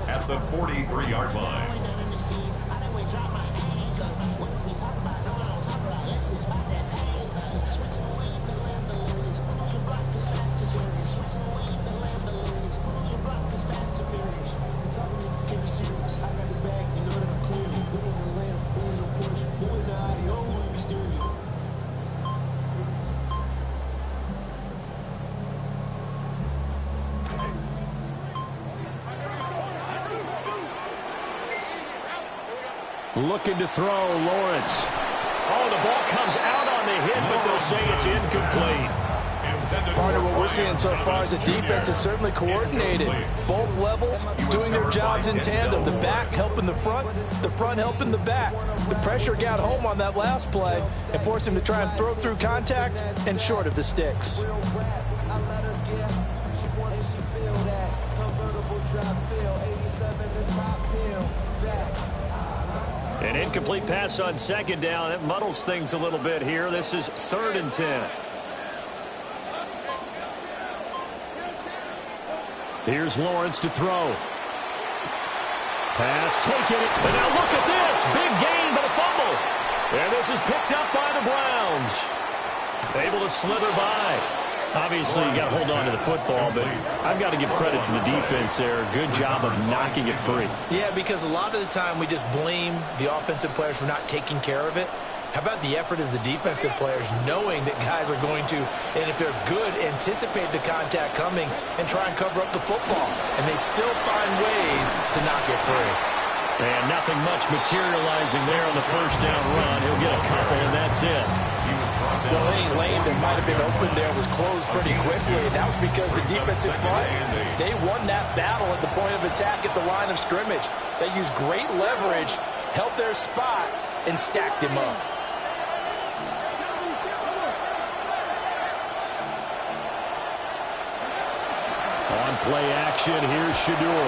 at the 43-yard line. Looking to throw, Lawrence. Oh, the ball comes out on the hit, but they'll say it's incomplete. Part of what we're seeing so far is the defense is certainly coordinated. Both levels doing their jobs in tandem. The back helping the front helping the back. The pressure got home on that last play and forced him to try and throw through contact and short of the sticks. An incomplete pass on 2nd down. That muddles things a little bit here. This is 3rd and 10. Here's Lawrence to throw. Pass taken. And now look at this. Big gain, but a fumble. And this is picked up by the Browns. Able to slither by. Obviously, you got to hold on to the football, but I've got to give credit to the defense there. Good job of knocking it free. Yeah, because a lot of the time we just blame the offensive players for not taking care of it. How about the effort of the defensive players knowing that guys are going to, and if they're good, anticipate the contact coming and try and cover up the football. And they still find ways to knock it free. And nothing much materializing there on the 1st down run. He'll get a couple, and that's it. Well, any lane that might have been open there was closed pretty quickly, and that was because the defensive front, they won that battle at the point of attack at the line of scrimmage. They used great leverage, held their spot, and stacked him up. On play action, here's Shador.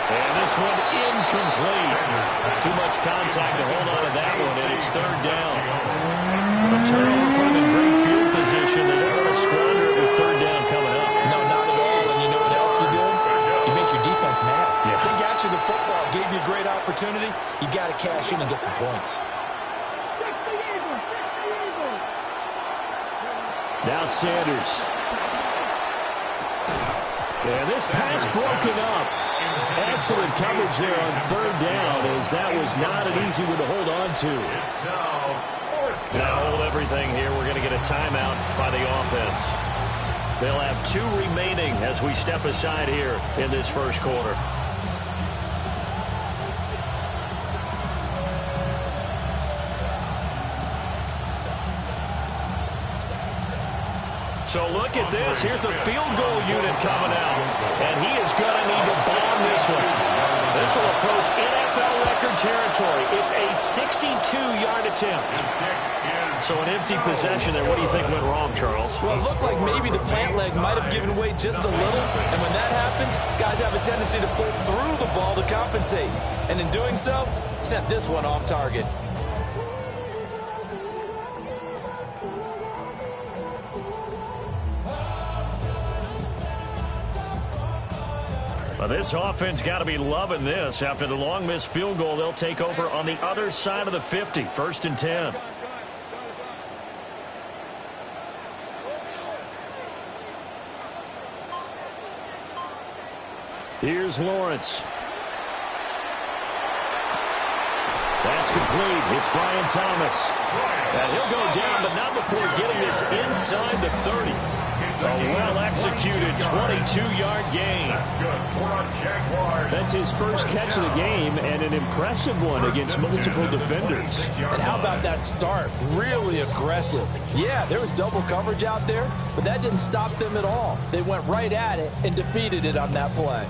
And this one incomplete. Too much contact to hold on to that one, and it's 3rd down. A turnover put them in great field position. They don't want to squander it with 3rd down coming up. No, not at all. And you know what else you do? You make your defense mad. Yeah. They got you the football, gave you a great opportunity. You got to cash in and get some points. Now Sanders. And this pass broken up. Excellent coverage there on 3rd down, as that was not an easy one to hold on to. Now hold everything here. We're going to get a timeout by the offense. They'll have 2 remaining as we step aside here in this 1st quarter. So look at this. Here's the field goal unit coming out. And he is going to need to bomb this one. This will approach NFL record territory. It's a 62-yard attempt. So an empty possession there. What do you think went wrong, Charles? Well, it looked like maybe the plant leg might have given way just a little. And when that happens, guys have a tendency to pull through the ball to compensate. And in doing so, sent this one off target. Well, this offense got to be loving this. After the long missed field goal, they'll take over on the other side of the 50. 1st and 10. Here's Lawrence. That's complete. It's Brian Thomas. And he'll go down, but not before getting this inside the 30. A well-executed 22-yard gain. That's good for a Jaguars. That's his first catch of the game, and an impressive one against multiple defenders. And how about that start? Really aggressive. Yeah, there was double coverage out there, but that didn't stop them at all. They went right at it and defeated it on that play.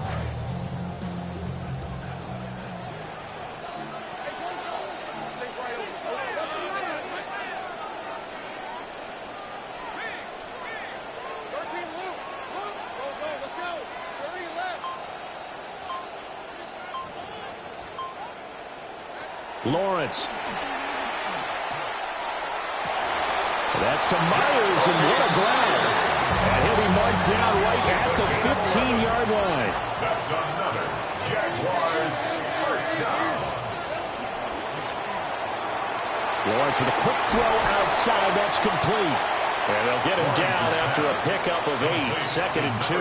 Lawrence. That's to Myers, and what a grab. And he'll be marked down right at the 15-yard line. That's another Jaguars first down. Lawrence with a quick throw outside. That's complete. And they'll get him down after a pickup of 8, 2nd and 2.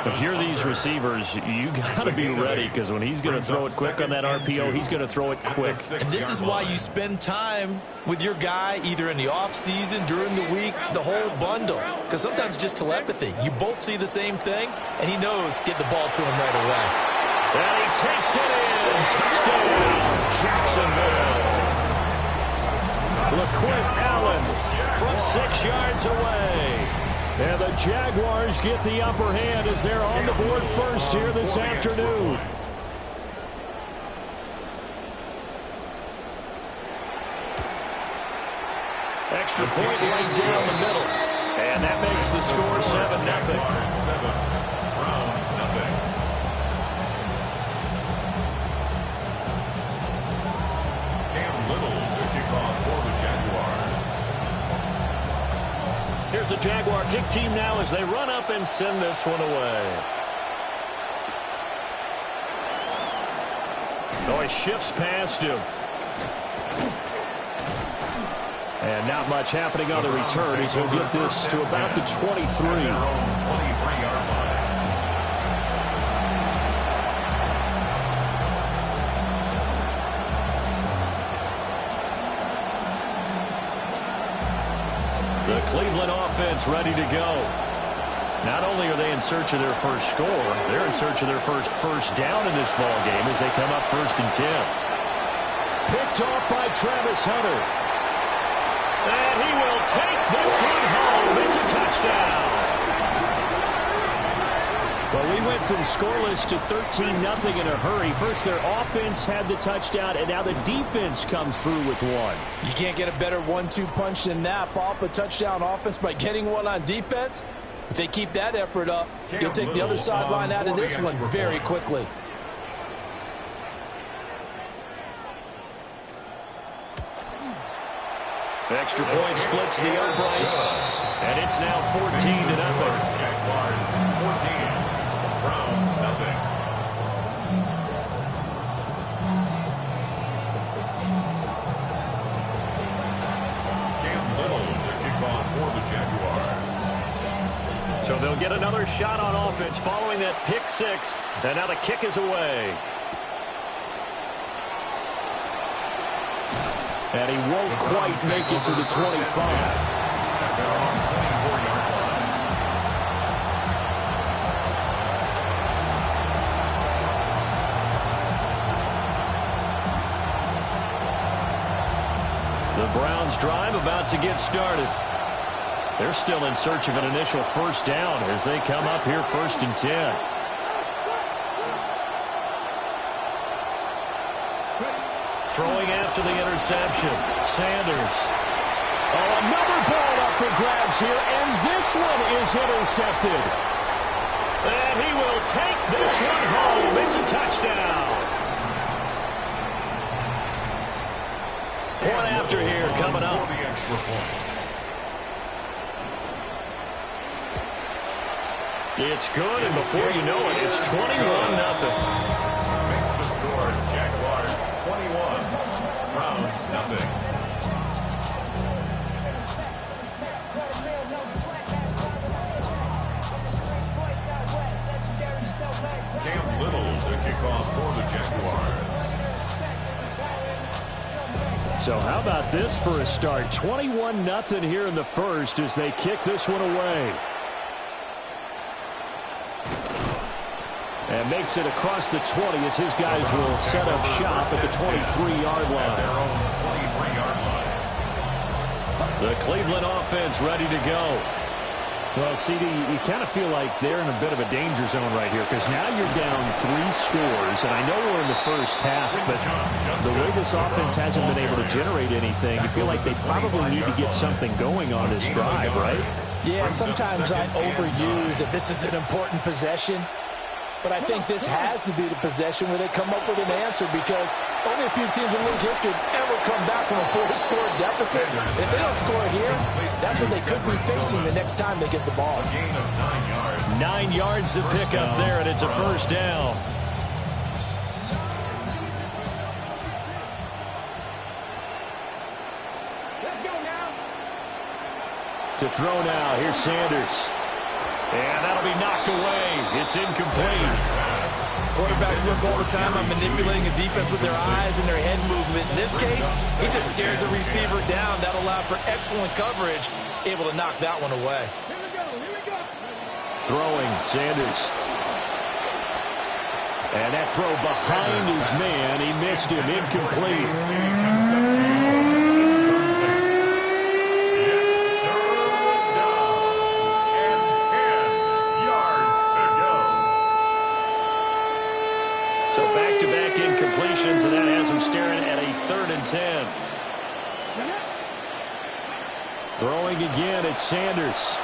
If you're these receivers, you got to be ready, because when he's going to throw it quick on that RPO, he's going to throw it quick. And this is why you spend time with your guy either in the offseason, during the week, the whole bundle. Because sometimes it's just telepathy. You both see the same thing, and he knows get the ball to him right away. And he takes it in. Touchdown, Jacksonville. LaQuint Allen from 6 yards away. And the Jaguars get the upper hand as they're on the board first here this afternoon. Extra point right down the middle. And that makes the score 7-0. Browns, nothing. Cam Little to kick off for the Jaguars. Here's the Jaguar kick team now as they run up and send this one away. Oh, he shifts past him. And not much happening on the return as he'll get this to about the 23. 23-yard line. The Cleveland offense ready to go. Not only are they in search of their first score, they're in search of their first down in this ball game as they come up 1st and 10. Picked off by Travis Hunter. And he will take this one home. It's a touchdown. Well, we went from scoreless to 13-0 in a hurry. First, their offense had the touchdown, and now the defense comes through with one. You can't get a better 1-2 punch than that. Follow up a touchdown offense by getting one on defense. If they keep that effort up, you'll take the other sideline out of this one very quickly. Extra point splits the uprights, and it's now 14-0. Jaguars 14. Browns nothing. Cam Little to kick off for the Jaguars. So they'll get another shot on offense following that pick six, and now the kick is away. And he won't quite make it to the 25. The Browns' drive about to get started. They're still in search of an initial first down as they come up here 1st and 10. Throwing after the interception. Sanders. Oh, another ball up for grabs here, and this one is intercepted. And he will take this one home. It's a touchdown. Point after here coming up. The extra point. It's good, and before you know it, it's 21-0. Makes the score Jaguars 21. Browns nothing. Cam Little to kick off for the Jaguars. So how about this for a start? 21-0 here in the first as they kick this one away. And makes it across the 20 as his guys will set up shop at the 23-yard line. The Cleveland offense ready to go. Well, CD, you kind of feel like they're in a bit of a danger zone right here because now you're down 3 scores, and I know we're in the first half, but the way this offense hasn't been able to generate anything, you feel like they probably need to get something going on this drive, right? Yeah, and sometimes I overuse that this is an important possession. But I think this has to be the possession where they come up with an answer because only a few teams in league history have ever come back from a 4-score deficit. If they don't score here, that's what they could be facing the next time they get the ball. 9 yards to pick up there, and it's a first down. Let's go now. To throw now, here's Sanders. And that'll be knocked away. It's incomplete. Quarterbacks look all the time on manipulating a defense with their eyes and their head movement. In this case, he just stared the receiver down. That allowed for excellent coverage, able to knock that one away. Here we go. Here we go. Throwing, Sanders. And that throw behind his man. He missed him. Incomplete. So back-to-back incompletions, and that has him staring at a 3rd and 10. Throwing again at Sanders.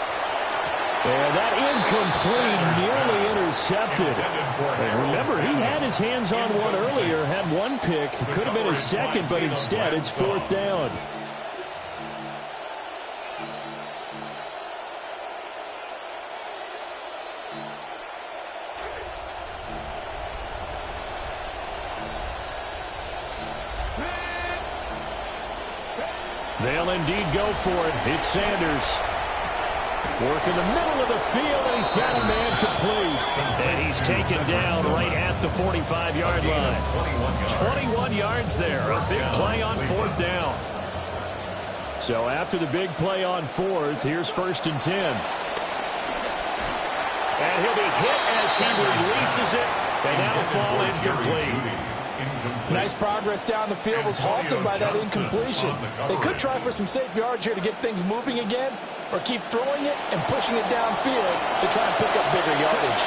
And that incomplete, nearly intercepted. And remember, he had his hands on one earlier, had one pick. It could have been his second, but instead it's 4th down. They'll indeed go for it. It's Sanders. Work in the middle of the field, and he's got a man complete. And he's taken down right at the 45-yard line. 21 yards there. A big play on 4th down. So after the big play on 4th, here's 1st and 10. And he'll be hit as he releases it. And that'll fall incomplete. Nice progress down the field, was halted by that incompletion. They could try for some safe yards here to get things moving again, or keep throwing it and pushing it downfield to try and pick up bigger yardage.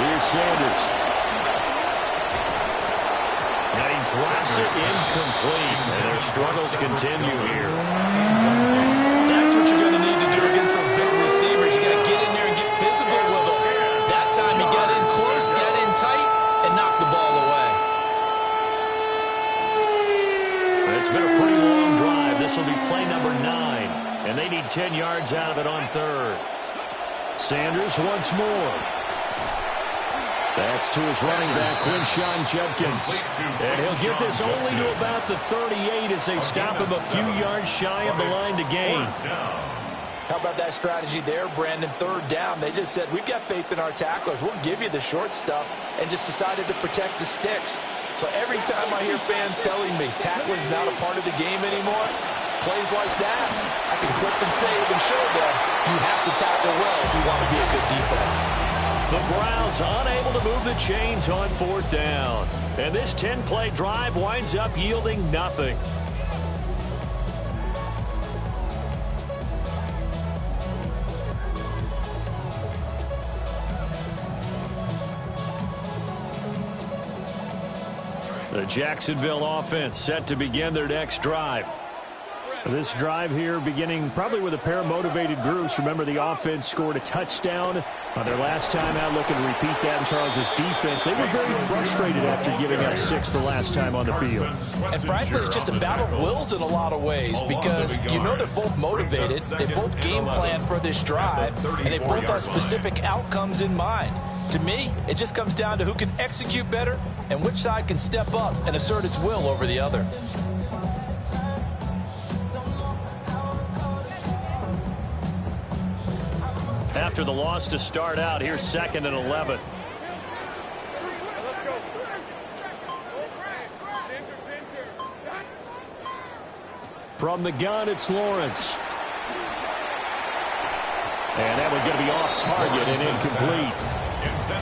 Here's Sanders. And he drops it incomplete, and their struggles continue here. That's what you're going to need to do against those big receivers. You got to get in there and get physical with them. That time he got in close, got in tight, and knocked the ball away. It's been a pretty long drive. This will be play number 9. And they need 10 yards out of it on 3rd. Sanders once more. That's to his running back, Quinshon Judkins. And he'll get this only to about the 38 as they stop him a few yards shy of the line to gain. How about that strategy there, Brandon? 3rd down. They just said, we've got faith in our tacklers. We'll give you the short stuff, and just decided to protect the sticks. So every time I hear fans telling me tackling's not a part of the game anymore, plays like that, I can clip and save and show them you have to tackle well if you want to be a good defense. The Browns unable to move the chains on 4th down. And this 10-play drive winds up yielding nothing. The Jacksonville offense set to begin their next drive. This drive here beginning probably with a pair of motivated groups. Remember, the offense scored a touchdown on their last time out, looking to repeat that in Charles's defense. They were very frustrated after giving up 6 the last time on the field. And frankly, it's just a battle of wills in a lot of ways because you know they're both motivated. They both game plan for this drive, and they both have specific outcomes in mind. To me, it just comes down to who can execute better and which side can step up and assert its will over the other. After the loss to start out, here's 2nd and 11. From the gun, it's Lawrence. And that one's going to be off target and incomplete.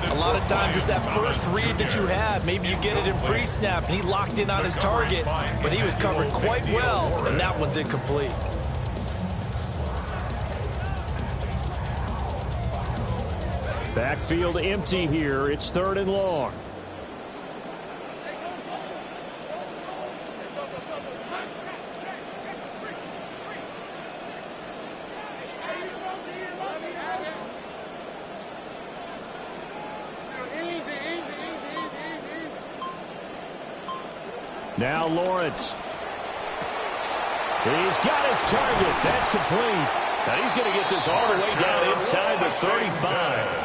A lot of times it's that first read that you have. Maybe you get it in pre-snap, and he locked in on his target, but he was covered quite well, and that one's incomplete. Backfield empty here. It's 3rd and long. Now Lawrence. He's got his target. That's complete. Now he's going to get this all the way down inside the 35.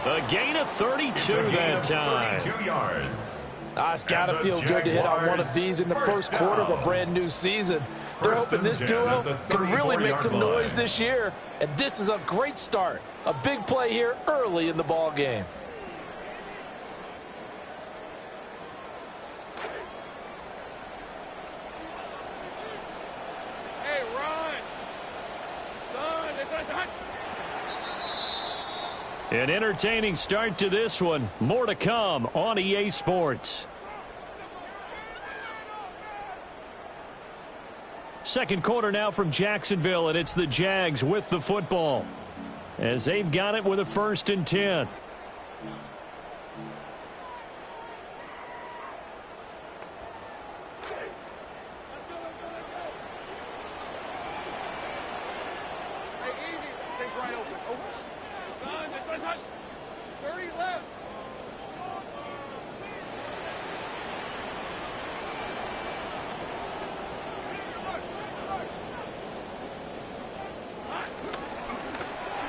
A gain of 32 that time. 32 yards. It's got to feel good to hit on one of these in the first quarter of a brand new season. They're hoping this duo can really make some noise this year. And this is a great start. A big play here early in the ball game. An entertaining start to this one. More to come on EA Sports. Second quarter now from Jacksonville, and it's the Jags with the football as they've got it with a 1st and 10.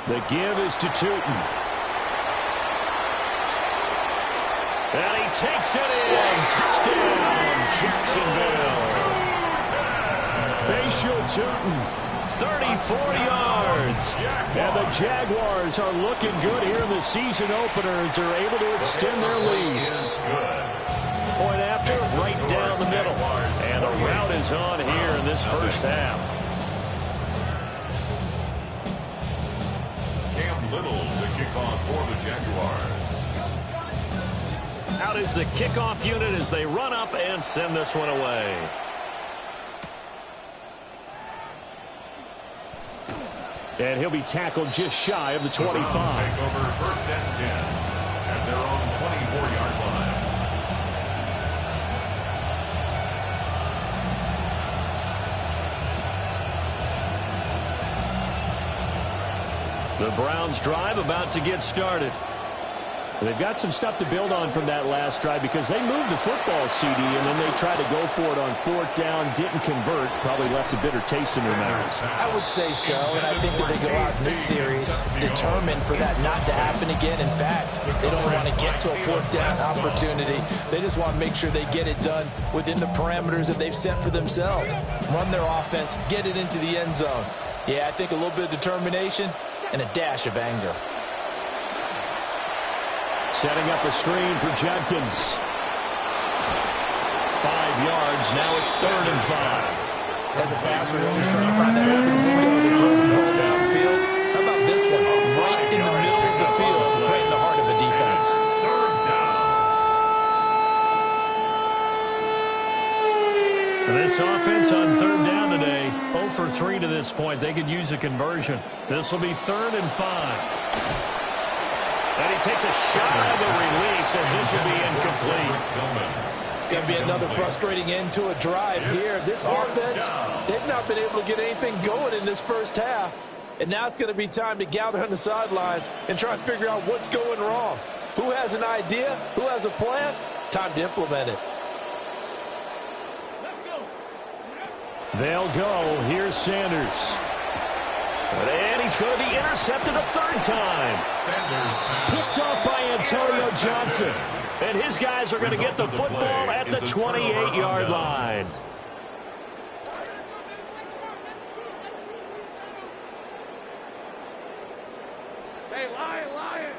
The give is to Tootin. And he takes it in. Touchdown, Jacksonville. Bayshore Tootin, 34 yards. And the Jaguars are looking good here in the season openers. They're able to extend their lead. Point after, right down the middle. And a rout is on here in this first half. Little, the kickoff for the Jaguars. Out is the kickoff unit as they run up and send this one away. And he'll be tackled just shy of the 25. Take over 1st and 10 at their own 24-yard line. The Browns drive about to get started. They've got some stuff to build on from that last drive because they moved the football, CD, and then they tried to go for it on 4th down, didn't convert, probably left a bitter taste in their mouths. I would say so, and I think that they go out in this series determined for that not to happen again. In fact, they don't want to get to a 4th down opportunity. They just want to make sure they get it done within the parameters that they've set for themselves. Run their offense, get it into the end zone. Yeah, I think a little bit of determination and a dash of anger. Setting up a screen for Jenkins. 5 yards. Now it's 3rd and 5. As a passer, you're always trying to find that open window to throw the ball downfield. How about this one? Right in the middle of the field, right in the heart of the defense. 3rd down. This offense on 3rd down today, 0 for 3 to this point. They could use a conversion. This will be 3rd and 5. And he takes a shot at the release as this will be incomplete. It's going to be another frustrating end to a drive here. This offense, they've not been able to get anything going in this first half. And now it's going to be time to gather on the sidelines and try and figure out what's going wrong. Who has an idea? Who has a plan? Time to implement it. They'll go. Here's Sanders. And he's going to be intercepted a 3rd time. Picked off by Antonio Johnson. And his guys are going to get the football at the 28-yard line. Hey, Lion.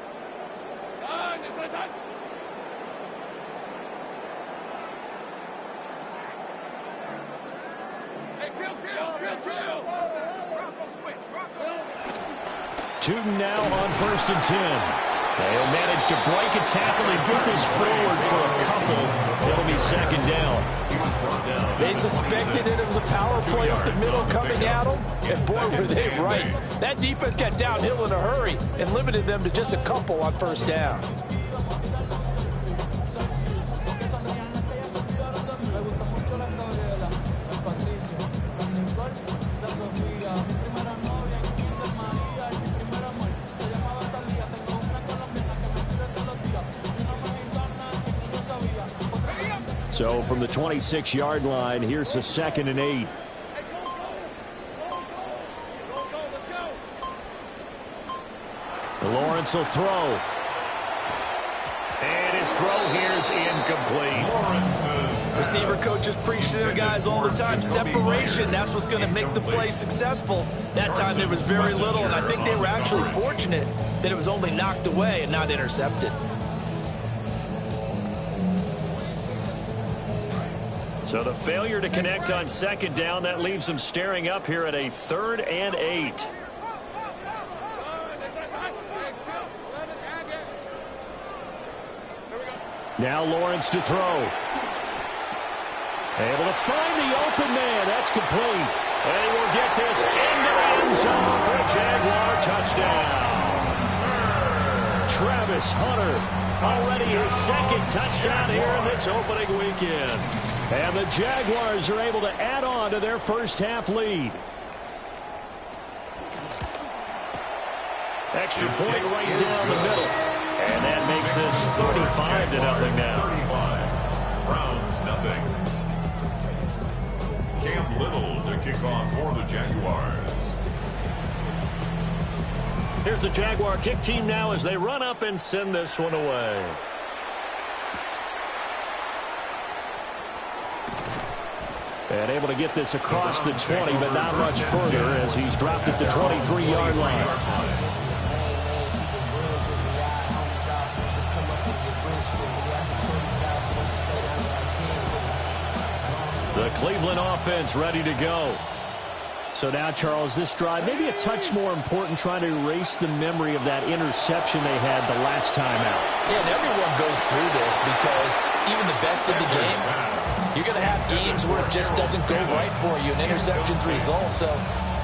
Hey, kill. Tootin now on 1st and 10. They'll manage to break a tackle and get this forward for a couple. It'll be second down. They suspected that it was a power play up the middle coming at them, and boy, were they right. That defense got downhill in a hurry and limited them to just a couple on first down. So from the 26-yard line, here's a 2nd and 8. Lawrence will throw. And his throw here is incomplete. Receiver coaches preach to their guys all the time. Separation, that's what's going to make the play successful. That time there was very little, and I think they were actually fortunate that it was only knocked away and not intercepted. So the failure to connect on 2nd down, that leaves them staring up here at a 3rd and 8. Now Lawrence to throw. Able to find the open man. That's complete. And he will get this into the end zone for a Jaguar touchdown. Travis Hunter, already his 2nd touchdown here in this opening weekend. And the Jaguars are able to add on to their first half lead. Extra point right down the middle. And that makes this 35-0 now. 35. Browns nothing. Cam Little to kick off for the Jaguars. Here's the Jaguar kick team now as they run up and send this one away. And able to get this across the 20, but not much further as he's dropped at the 23-yard line. The Cleveland offense ready to go. So now, Charles, this drive maybe a touch more important, trying to erase the memory of that interception they had the last time out. Yeah, and everyone goes through this because even the best in the game, you're going to have games where it just doesn't go right for you, and interceptions result. So,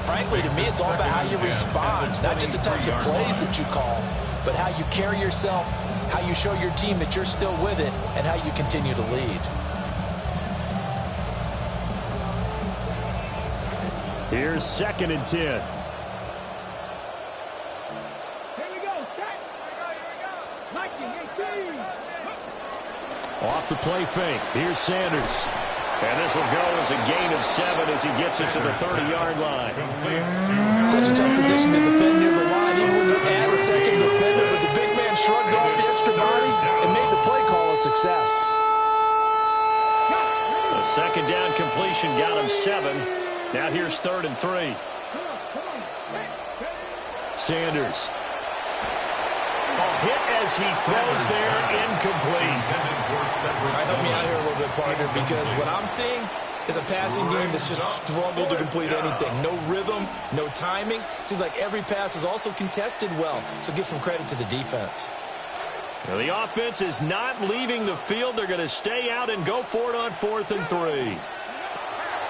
frankly, to me, it's all about how you respond, not just the types of plays that you call, but how you carry yourself, how you show your team that you're still with it, and how you continue to lead. Here's 2nd and 10. Here we go. Mikey, 18. Off the play fake. Here's Sanders. And this will go as a gain of 7 as he gets it to the 30-yard line. Such a tough position to defend near the line, even when you add a second defender, but the big man shrugged off the extra body and made the play call a success. A 2nd down completion got him 7. Now here's 3rd and 3. Sanders. Hit as he throws there, incomplete. All right, help me out here a little bit, partner, because what I'm seeing is a passing game that's just struggled to complete anything. No rhythm, no timing. Seems like every pass is also contested well, so give some credit to the defense. Well, the offense is not leaving the field. They're going to stay out and go for it on 4th and 3.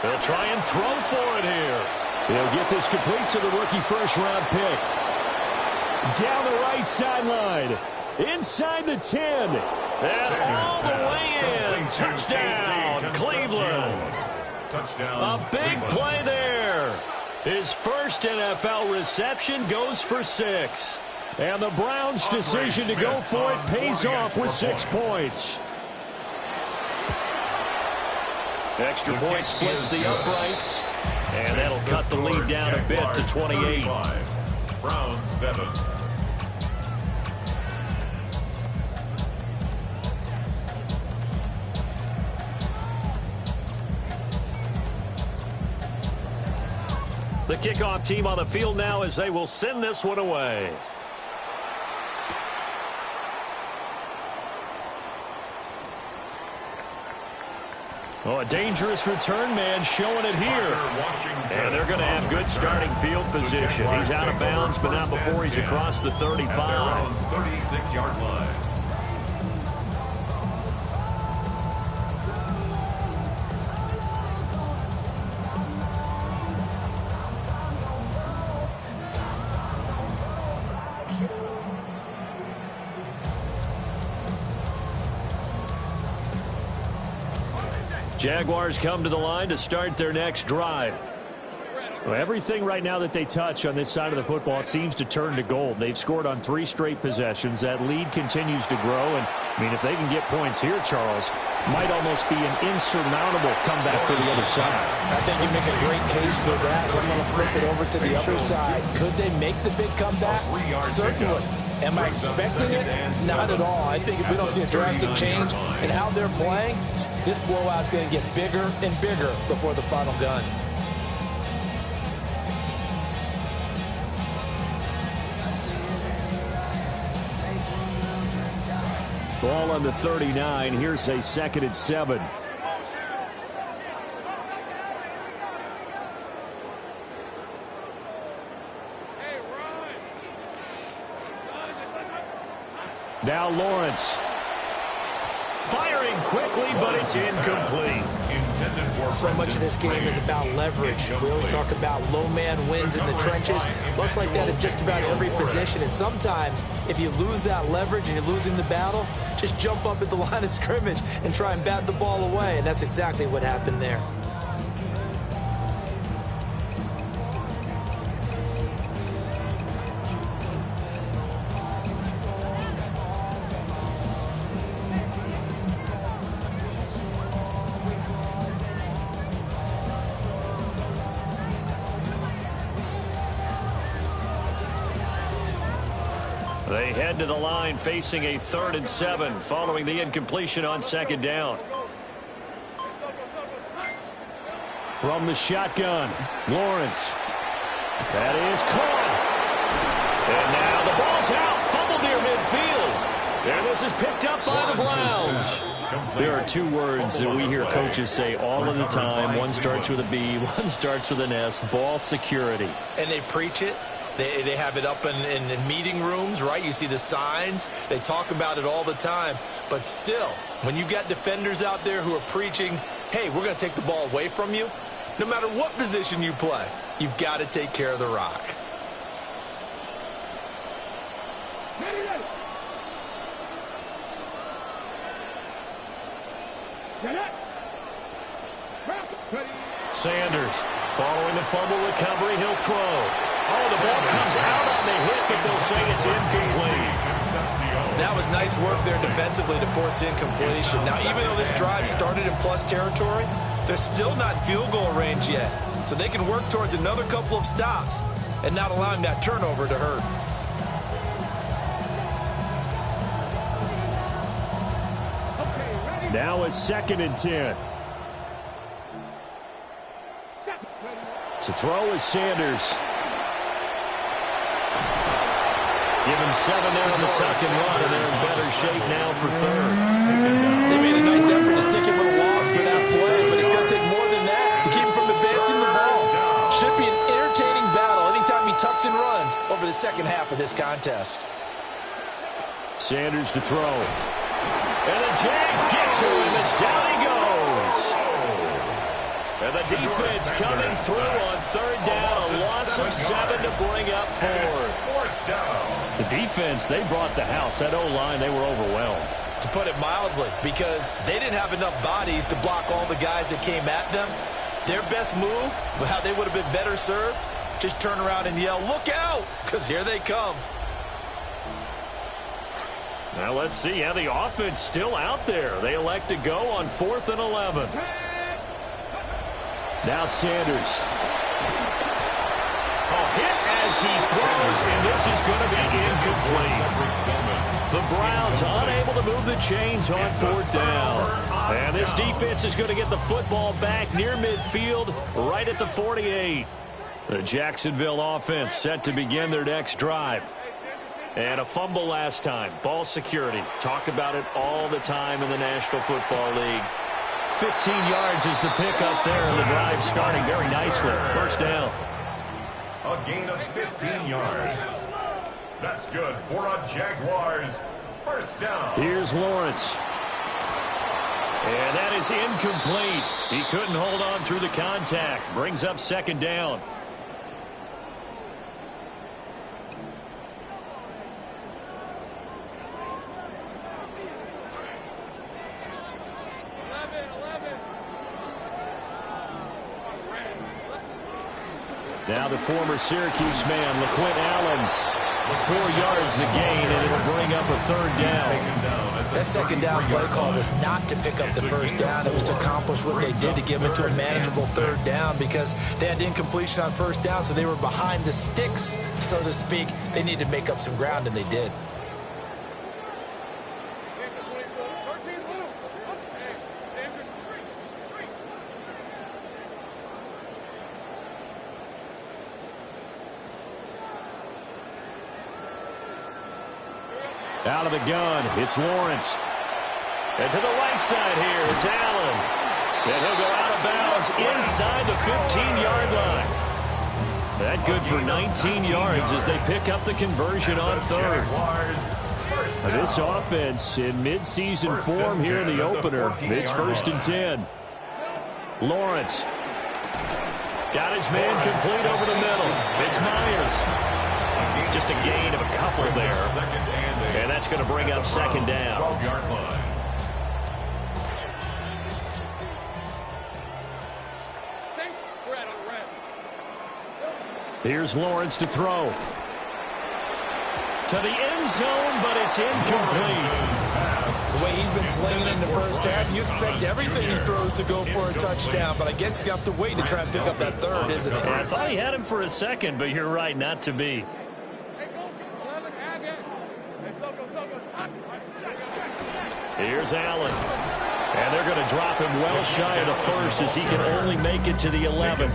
They'll try and throw for it here. He'll get this complete to the rookie first-round pick. Down the right sideline. Inside the 10. And all the way in. Touchdown, Cleveland. Touchdown. A big play there. His first NFL reception goes for 6. And the Browns' decision to go for it pays off with 6 points. Extra point splits the uprights. And that'll cut the lead down a bit to 28. Browns 7. The kickoff team on the field now as they will send this one away. Oh, a dangerous return man showing it here. And they're going to have good starting field position. He's out of bounds, but not before he's across the 35. 36-yard line. Jaguars come to the line to start their next drive. Well, everything right now that they touch on this side of the football, it seems to turn to gold. They've scored on 3 straight possessions. That lead continues to grow. And, I mean, if they can get points here, Charles, might almost be an insurmountable comeback for the other side. I think you make a great case for that. So I'm going to flip it over to the other side. Could they make the big comeback? Certainly. Am I expecting it? Not at all. I think if we don't see a drastic change in how they're playing, this blowout's going to get bigger and bigger before the final gun. Ball on the 39. Here's a 2nd and 7. Now Lawrence. Firing quickly, but it's incomplete. So much of this game is about leverage. We always talk about low man wins in the trenches. Looks like that in just about every position. And sometimes, if you lose that leverage and you're losing the battle, just jump up at the line of scrimmage and try and bat the ball away. And that's exactly what happened there. They head to the line facing a 3rd and 7 following the incompletion on 2nd down. From the shotgun, Lawrence. That is caught. And now the ball's out. Fumbled near midfield. And this is picked up by the Browns. There are 2 words that we hear coaches say all of the time. One starts with a B, one starts with an S. Ball security. And they preach it. They have it up in meeting rooms, right? You see the signs. They talk about it all the time. But still, when you've got defenders out there who are preaching, hey, we're going to take the ball away from you, no matter what position you play, you've got to take care of the rock. Sanders following the fumble recovery. He'll throw. Oh, the ball comes out on the hit, but they'll say it's incomplete. That was nice work there defensively to force incompletion. Now, even though this drive started in plus territory, they're still not in field goal range yet. So they can work towards another couple of stops and not allowing that turnover to hurt. Now a 2nd and 10. To throw is Sanders. Give him 7 there on the tuck and run, and they're in better shape now for 3rd. They made a nice effort to stick him with a loss for that play, but it's going to take more than that to keep him from advancing the ball. Should be an entertaining battle anytime he tucks and runs over the second half of this contest. Sanders to throw. And the Jags get to him as down he goes. And the defense coming through on 3rd down. A loss of 7 to bring up 4th down. The defense, they brought the house. That O-line, they were overwhelmed. To put it mildly, because they didn't have enough bodies to block all the guys that came at them. Their best move, how they would have been better served, just turn around and yell, "Look out!" because here they come. Now let's see how the offense still out there. They elect to go on 4th and 11. Now Sanders. Hit as he throws, and this is going to be incomplete. The Browns unable to move the chains on 4th down. And this defense is going to get the football back near midfield, right at the 48. The Jacksonville offense set to begin their next drive. And a fumble last time. Ball security. Talk about it all the time in the National Football League. 15 yards is the pickup there, and the drive starting very nicely. 1st down. A gain of 15 yards. That's good for a Jaguars first down. Here's Lawrence. And that is incomplete. He couldn't hold on through the contact. Brings up second down. Now the former Syracuse man, LaQuint Allen, 4 yards the gain, and it'll bring up a third down. That second down play call was not to pick up the first down. It was to accomplish what they did, to give it to a manageable third down, because they had incompletion on first down, so they were behind the sticks, so to speak. They needed to make up some ground, and they did. Out of the gun, it's Lawrence. And to the right side here, it's Allen. And he'll go out of bounds inside the 15-yard line. That good for 19 yards as they pick up the conversion on third. This offense in midseason form here in the opener. It's 1st and 10. Lawrence. Got his man complete over the middle. It's Myers. Just a gain of a couple there. And that's going to bring up second down. 12-yard line. Here's Lawrence to throw. To the end zone, but it's incomplete. The way he's been slinging in the first half, you expect everything he throws to go for a touchdown, but I guess he's going to have to wait to try and pick up that third, isn't he? Yeah, I thought he had him for a second, but you're right, not to be. Here's Allen. And they're going to drop him well shy of the first as he can only make it to the 11.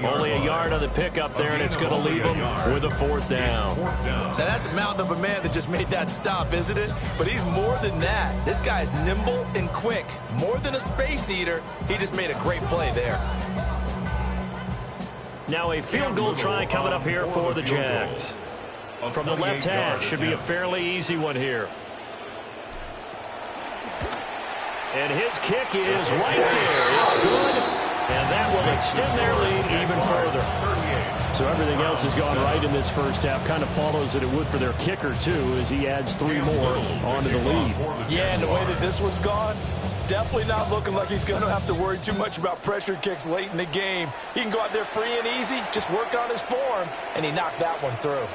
Only a yard on the pickup there, and it's going to leave him with a fourth down. Now that's a mountain of a man that just made that stop, isn't it? But he's more than that. This guy's nimble and quick. More than a space eater, he just made a great play there. Now a field goal try coming up here for the Jags. From the left hash, should be a fairly easy one here. And his kick is right there. It's good. And that will extend their lead even further. So everything else has gone right in this first half. Kind of follows that it would for their kicker, too, as he adds 3 more onto the lead. Yeah, and the way that this one's gone, definitely not looking like he's going to have to worry too much about pressure kicks late in the game. He can go out there free and easy, just work on his form, and he knocked that one through.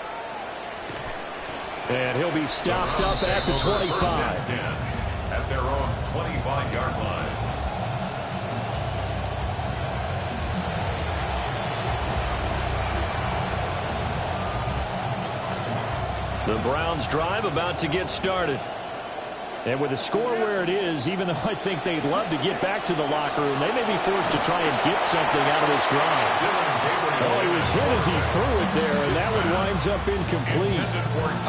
And he'll be stopped up at the 25. At their own 25-yard line. The Browns drive about to get started. And with the score where it is, even though I think they'd love to get back to the locker room, they may be forced to try and get something out of this drive. Oh, he was hit as he threw it there, and that one winds up incomplete.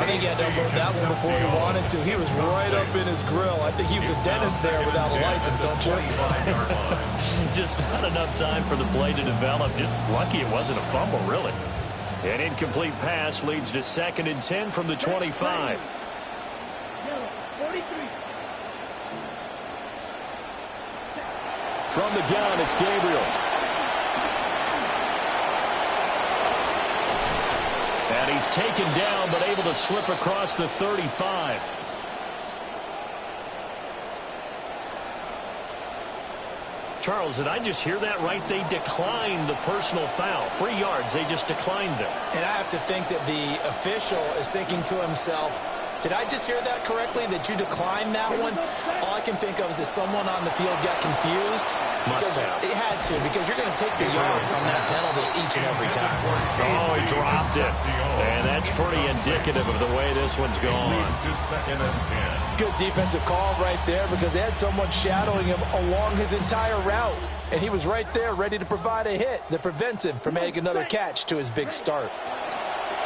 I think he had to unload that one before he wanted to. He was right up in his grill. I think he was a dentist there without a license, don't you? Just not enough time for the play to develop. Just lucky it wasn't a fumble, really. An incomplete pass leads to 2nd and 10 from the 25. From the gun, it's Gabriel. And he's taken down, but able to slip across the 35. Charles, did I just hear that right? They declined the personal foul. 3 yards, they just declined it. And I have to think that the official is thinking to himself, did I just hear that correctly, that you declined that one? All I can think of is that someone on the field got confused. Because it had to, because you're going to take the yards on that penalty each and every time. Oh, he dropped it. And that's pretty indicative of the way this one's gone. Good defensive call right there, because they had someone shadowing him along his entire route. And he was right there ready to provide a hit that prevents him from making another catch to his big start.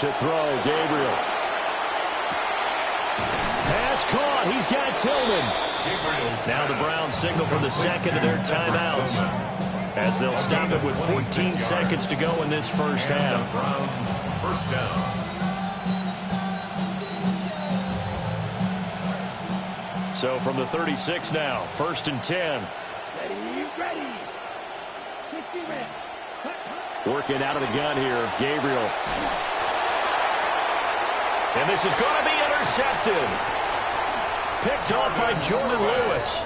To throw, Gabriel. Pass caught. He's got Tillman. Now the Browns signal for the second of their timeouts. as they'll stop it with 14 seconds to go in this first half. First down. So from the 36 now, 1st and 10. Ready. 60 ready. Working out of the gun here, Gabriel. And this is going to be intercepted. Picked off by Jordan Lewis.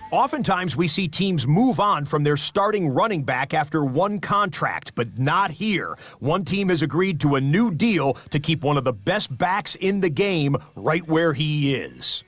Oftentimes, we see teams move on from their starting running back after one contract, but not here. One team has agreed to a new deal to keep one of the best backs in the game right where he is.